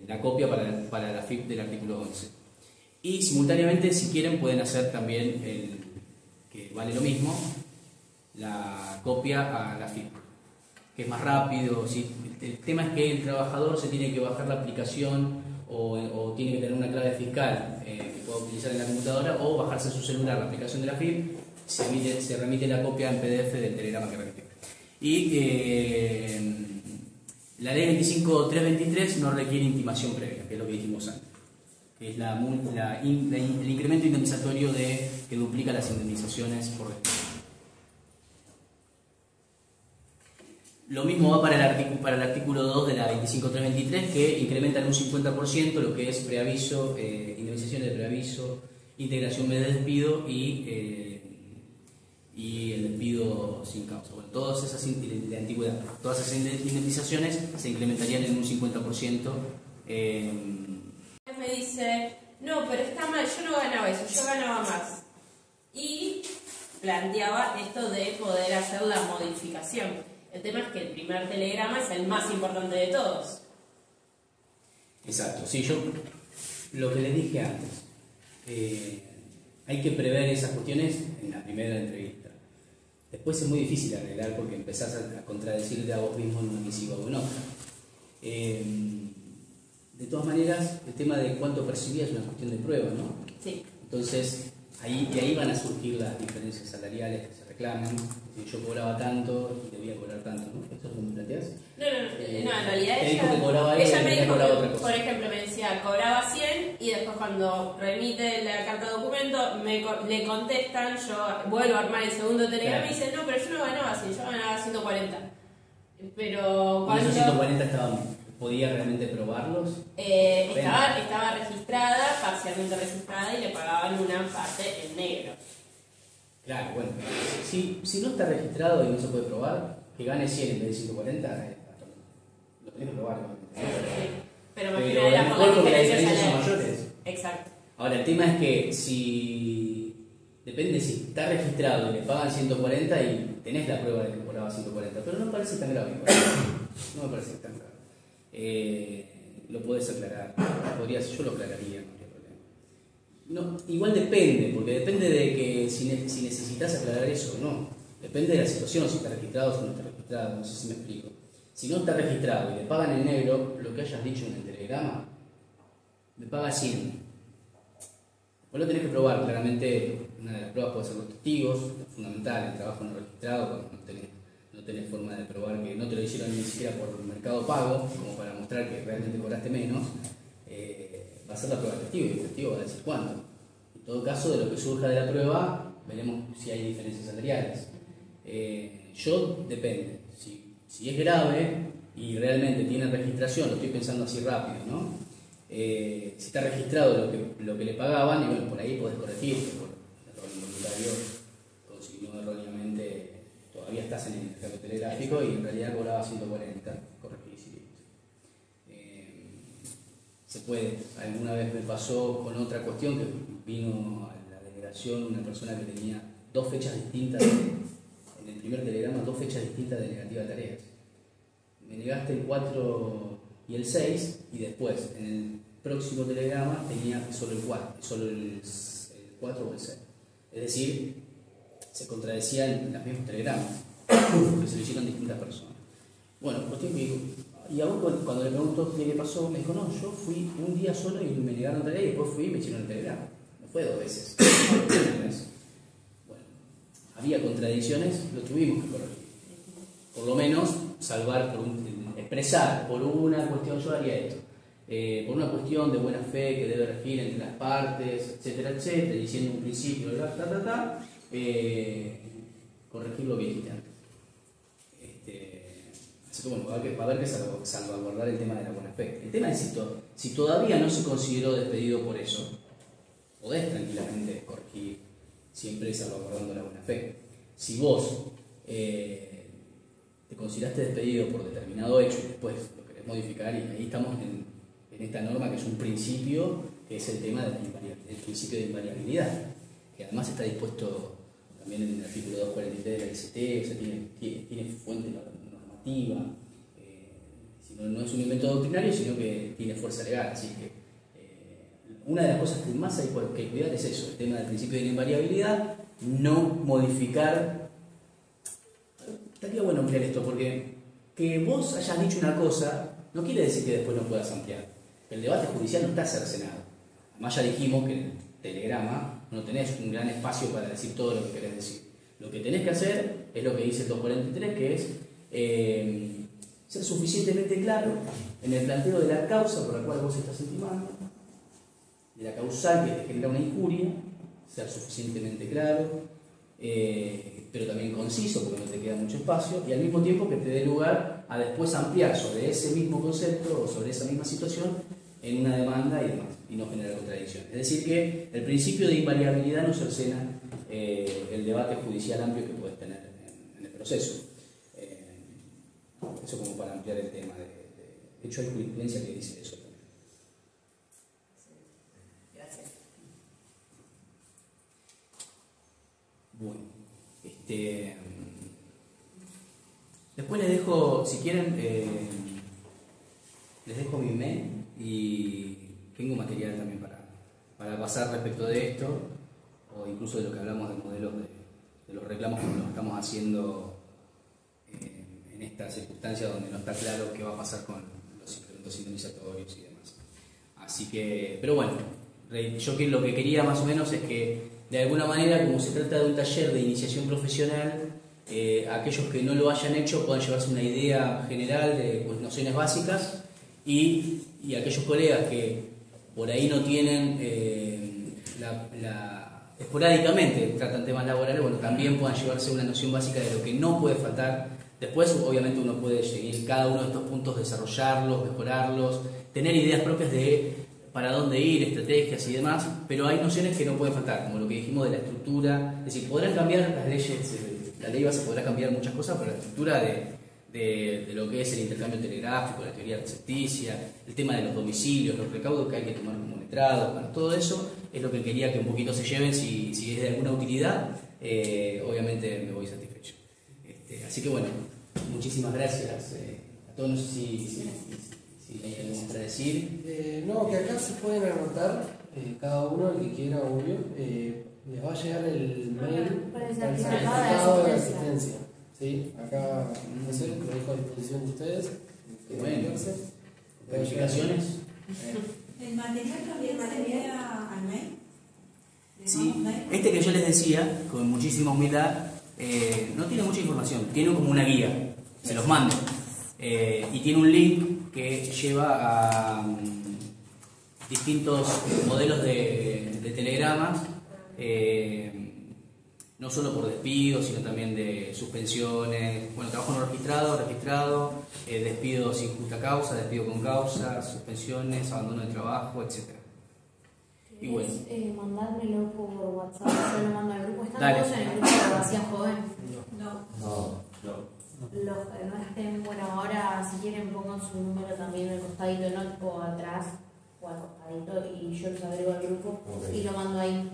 la copia para la FIP del artículo 11. Y simultáneamente, si quieren, pueden hacer también, que vale lo mismo, la copia a la FIP, que es más rápido. ¿Sí? El tema es que el trabajador se tiene que bajar la aplicación o tiene que tener una clave fiscal que pueda utilizar en la computadora, o bajarse en su celular la aplicación de la FIP, se remite la copia en PDF del telegrama que remitió. Y la ley 25323 no requiere intimación previa, que es lo que dijimos antes, que es el incremento indemnizatorio que duplica las indemnizaciones por despido. Lo mismo va para el artículo 2 de la 25323, que incrementa en un 50% lo que es preaviso, indemnizaciones de preaviso, integración de despido y el despido sin causa. Bueno, todas esas de antigüedad, todas esas indemnizaciones se incrementarían en un 50%. Me dice, no, pero está mal, yo no ganaba eso, yo ganaba más. Y planteaba esto de poder hacer la modificación. El tema es que el primer telegrama es el más importante de todos. Exacto, sí, yo lo que les dije antes, hay que prever esas cuestiones en la primera entrevista. Después es muy difícil arreglar porque empezás a contradecirte a vos mismo en una misiva o en otra. De todas maneras, el tema de cuánto percibías es una cuestión de prueba, ¿no? Sí. Entonces, de ahí van a surgir las diferencias salariales que se reclaman. Yo cobraba tanto y debía cobrar tanto, ¿no? ¿Esto es lo que me planteás? No, en realidad ella me dijo cobraba que, otra cosa. por ejemplo, me decía, cobraba 100 y después cuando remite la carta de documento, le contestan, yo vuelvo a armar el segundo telegrama y dice, no, pero yo no ganaba así, yo ganaba 140. Pero ¿Y cuando... esos 140 podía realmente probarlos? Estaba registrada, parcialmente registrada, y le pagaban una parte en negro. Claro, bueno, si no está registrado y no se puede probar, que gane 100 en vez de 140, lo tenés que probar. Pero a imagínate lo mejor porque las diferencias son salariales. mayores. Exacto. Ahora, el tema es que depende si está registrado y le pagan 140 y tenés la prueba de que cobraba 140, pero no parece tan grave. No me parece tan raro. Lo podés aclarar. Yo lo aclararía, no habría problema. No, igual depende, porque depende de que si necesitas aclarar eso o no. Depende de la situación, si está registrado o si no está registrado, no sé si me explico. Si no está registrado y le pagan en negro, lo que hayas dicho en el telegrama, me paga 100. Vos lo tenés que probar, claramente una de las pruebas puede ser los testigos, es fundamental, el trabajo no registrado, cuando no tenés forma de probar que no te lo hicieron ni siquiera por Mercado Pago, como para mostrar que realmente cobraste menos, va a ser la prueba del testigo y el testigo va a decir cuánto. En todo caso, de lo que surja de la prueba, veremos si hay diferencias salariales. Depende, si es grave y realmente tiene registración, lo estoy pensando así rápido, ¿no? Si está registrado lo que le pagaban, y bueno, por ahí podés corregir, por error involuntario, consignó erróneamente, todavía estás en el intercambio telegráfico y en realidad cobraba 140, corregís y listo. Se puede. Alguna vez me pasó con otra cuestión que vino a la delegación una persona que tenía 2 fechas distintas, en el primer telegrama 2 fechas distintas de negativa de tareas. Me negaste el 4 y el 6 y después en el próximo telegrama tenía solo el 4 o el 6. Es decir, se contradecían los mismos telegramas, porque se lo hicieron distintas personas. Bueno, cuestión que y aún cuando le pregunto qué pasó, me dijo, no, yo fui un día solo y me negaron tarea y después fui y me hicieron el telegrama. No fue 2 veces. Bueno, había contradicciones, lo tuvimos que corregir. Por lo menos salvar, expresar por una cuestión, yo haría esto, por una cuestión de buena fe que debe regir entre las partes, etcétera, etcétera, diciendo un principio, corregir lo que dijiste antes. Así que bueno, va a haber que salvaguardar el tema de la buena fe. El tema es si todavía no se consideró despedido por eso, podés tranquilamente corregir, siempre salvaguardando la buena fe. Si vos te consideraste despedido por determinado hecho y después lo querés modificar, y ahí estamos en esta norma que es un principio, que es el tema del principio de invariabilidad, que además está dispuesto también en el artículo 243 de la LCT, o sea, tiene fuente normativa, no es un invento doctrinario, sino que tiene fuerza legal, así que una de las cosas que más hay que cuidar es eso, el tema del principio de la invariabilidad, no modificar. Estaría bueno ampliar esto, porque que vos hayas dicho una cosa no quiere decir que después no puedas ampliar. El debate judicial no está cercenado. Además ya dijimos que en el telegrama no tenés un gran espacio para decir todo lo que querés decir. Lo que tenés que hacer es lo que dice el 243, que es ser suficientemente claro en el planteo de la causa por la cual vos estás intimando, de la causal que te genera una injuria, ser suficientemente claro, pero también conciso, porque no te queda mucho espacio, y al mismo tiempo que te dé lugar a después ampliar sobre ese mismo concepto o sobre esa misma situación en una demanda y demás, y no generar contradicciones. Es decir, que el principio de invariabilidad no cercena el debate judicial amplio que puedes tener en el proceso. Eso como para ampliar el tema. De hecho, hay jurisprudencia que dice eso también. Gracias. Bueno, después les dejo, si quieren, les dejo mi mail y tengo material también para pasar respecto de esto, o incluso de lo que hablamos de modelos de los reclamos como lo estamos haciendo en esta circunstancia donde no está claro qué va a pasar con los incrementos indemnizatorios y demás. Así que, pero bueno, yo lo que quería más o menos es que de alguna manera, como se trata de un taller de iniciación profesional, aquellos que no lo hayan hecho puedan llevarse una idea general de nociones básicas y aquellos colegas que por ahí no tienen esporádicamente tratan temas laborales, bueno, también puedan llevarse una noción básica de lo que no puede faltar. Después, obviamente, uno puede seguir cada uno de estos puntos, desarrollarlos, mejorarlos, tener ideas propias de para dónde ir, estrategias y demás, pero hay nociones que no pueden faltar, como lo que dijimos de la estructura. Es decir, podrán cambiar las leyes, la ley base podrá cambiar muchas cosas, pero la estructura de lo que es el intercambio telegráfico, la teoría recepticia, el tema de los domicilios, los recaudos que hay que tomar como letrado, bueno, todo eso es lo que quería que un poquito se lleven. Si es de alguna utilidad, obviamente me voy satisfecho. Así que bueno, muchísimas gracias a Doctor, no sé si hay algo para decir. No, que acá se pueden anotar, cada uno, el que quiera, obvio. Les va a llegar el mail para el certificado de asistencia. ¿Sí? Acá, no sé, lo dejo a disposición de ustedes. Bueno, ¿verificaciones? ¿El material también se envía al mail? Sí, este que yo les decía, con muchísima humildad, no tiene mucha información, tiene como una guía, se los mando. Y tiene un link que lleva a distintos modelos de telegramas, no solo por despidos, sino también de suspensiones, bueno, trabajo no registrado, despido sin justa causa, despido con causa, suspensiones, abandono de trabajo, etc. Y bueno. Mandármelo por WhatsApp, yo lo mando al grupo. ¿Están Dale. todos en el grupo de Abogacía Joven? No. Los que no estén, bueno, ahora si quieren pongan su número también al costadito, no o atrás o al costadito, y yo los agrego al grupo y lo mando ahí.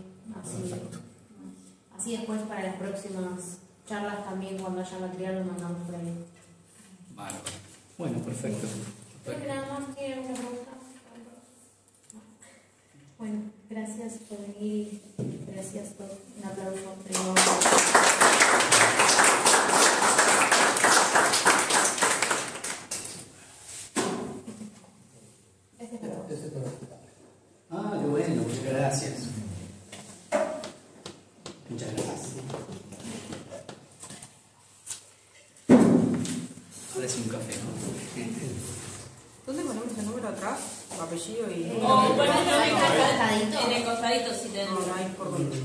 Así después para las próximas charlas también, cuando haya material, lo mandamos por ahí. Vale. Bueno, perfecto. Creo que nada más tiene alguna pregunta. Bueno, gracias por venir. Gracias por un aplauso. Este es para vos. Ah, qué bueno, muchas gracias. Muchas gracias. Ahora sí un café, ¿no? ¿Dónde ponemos el número atrás? ¿Tu apellido y...? O por ejemplo, en el costadito. en el costadito, si tenemos. No, no hay por dónde.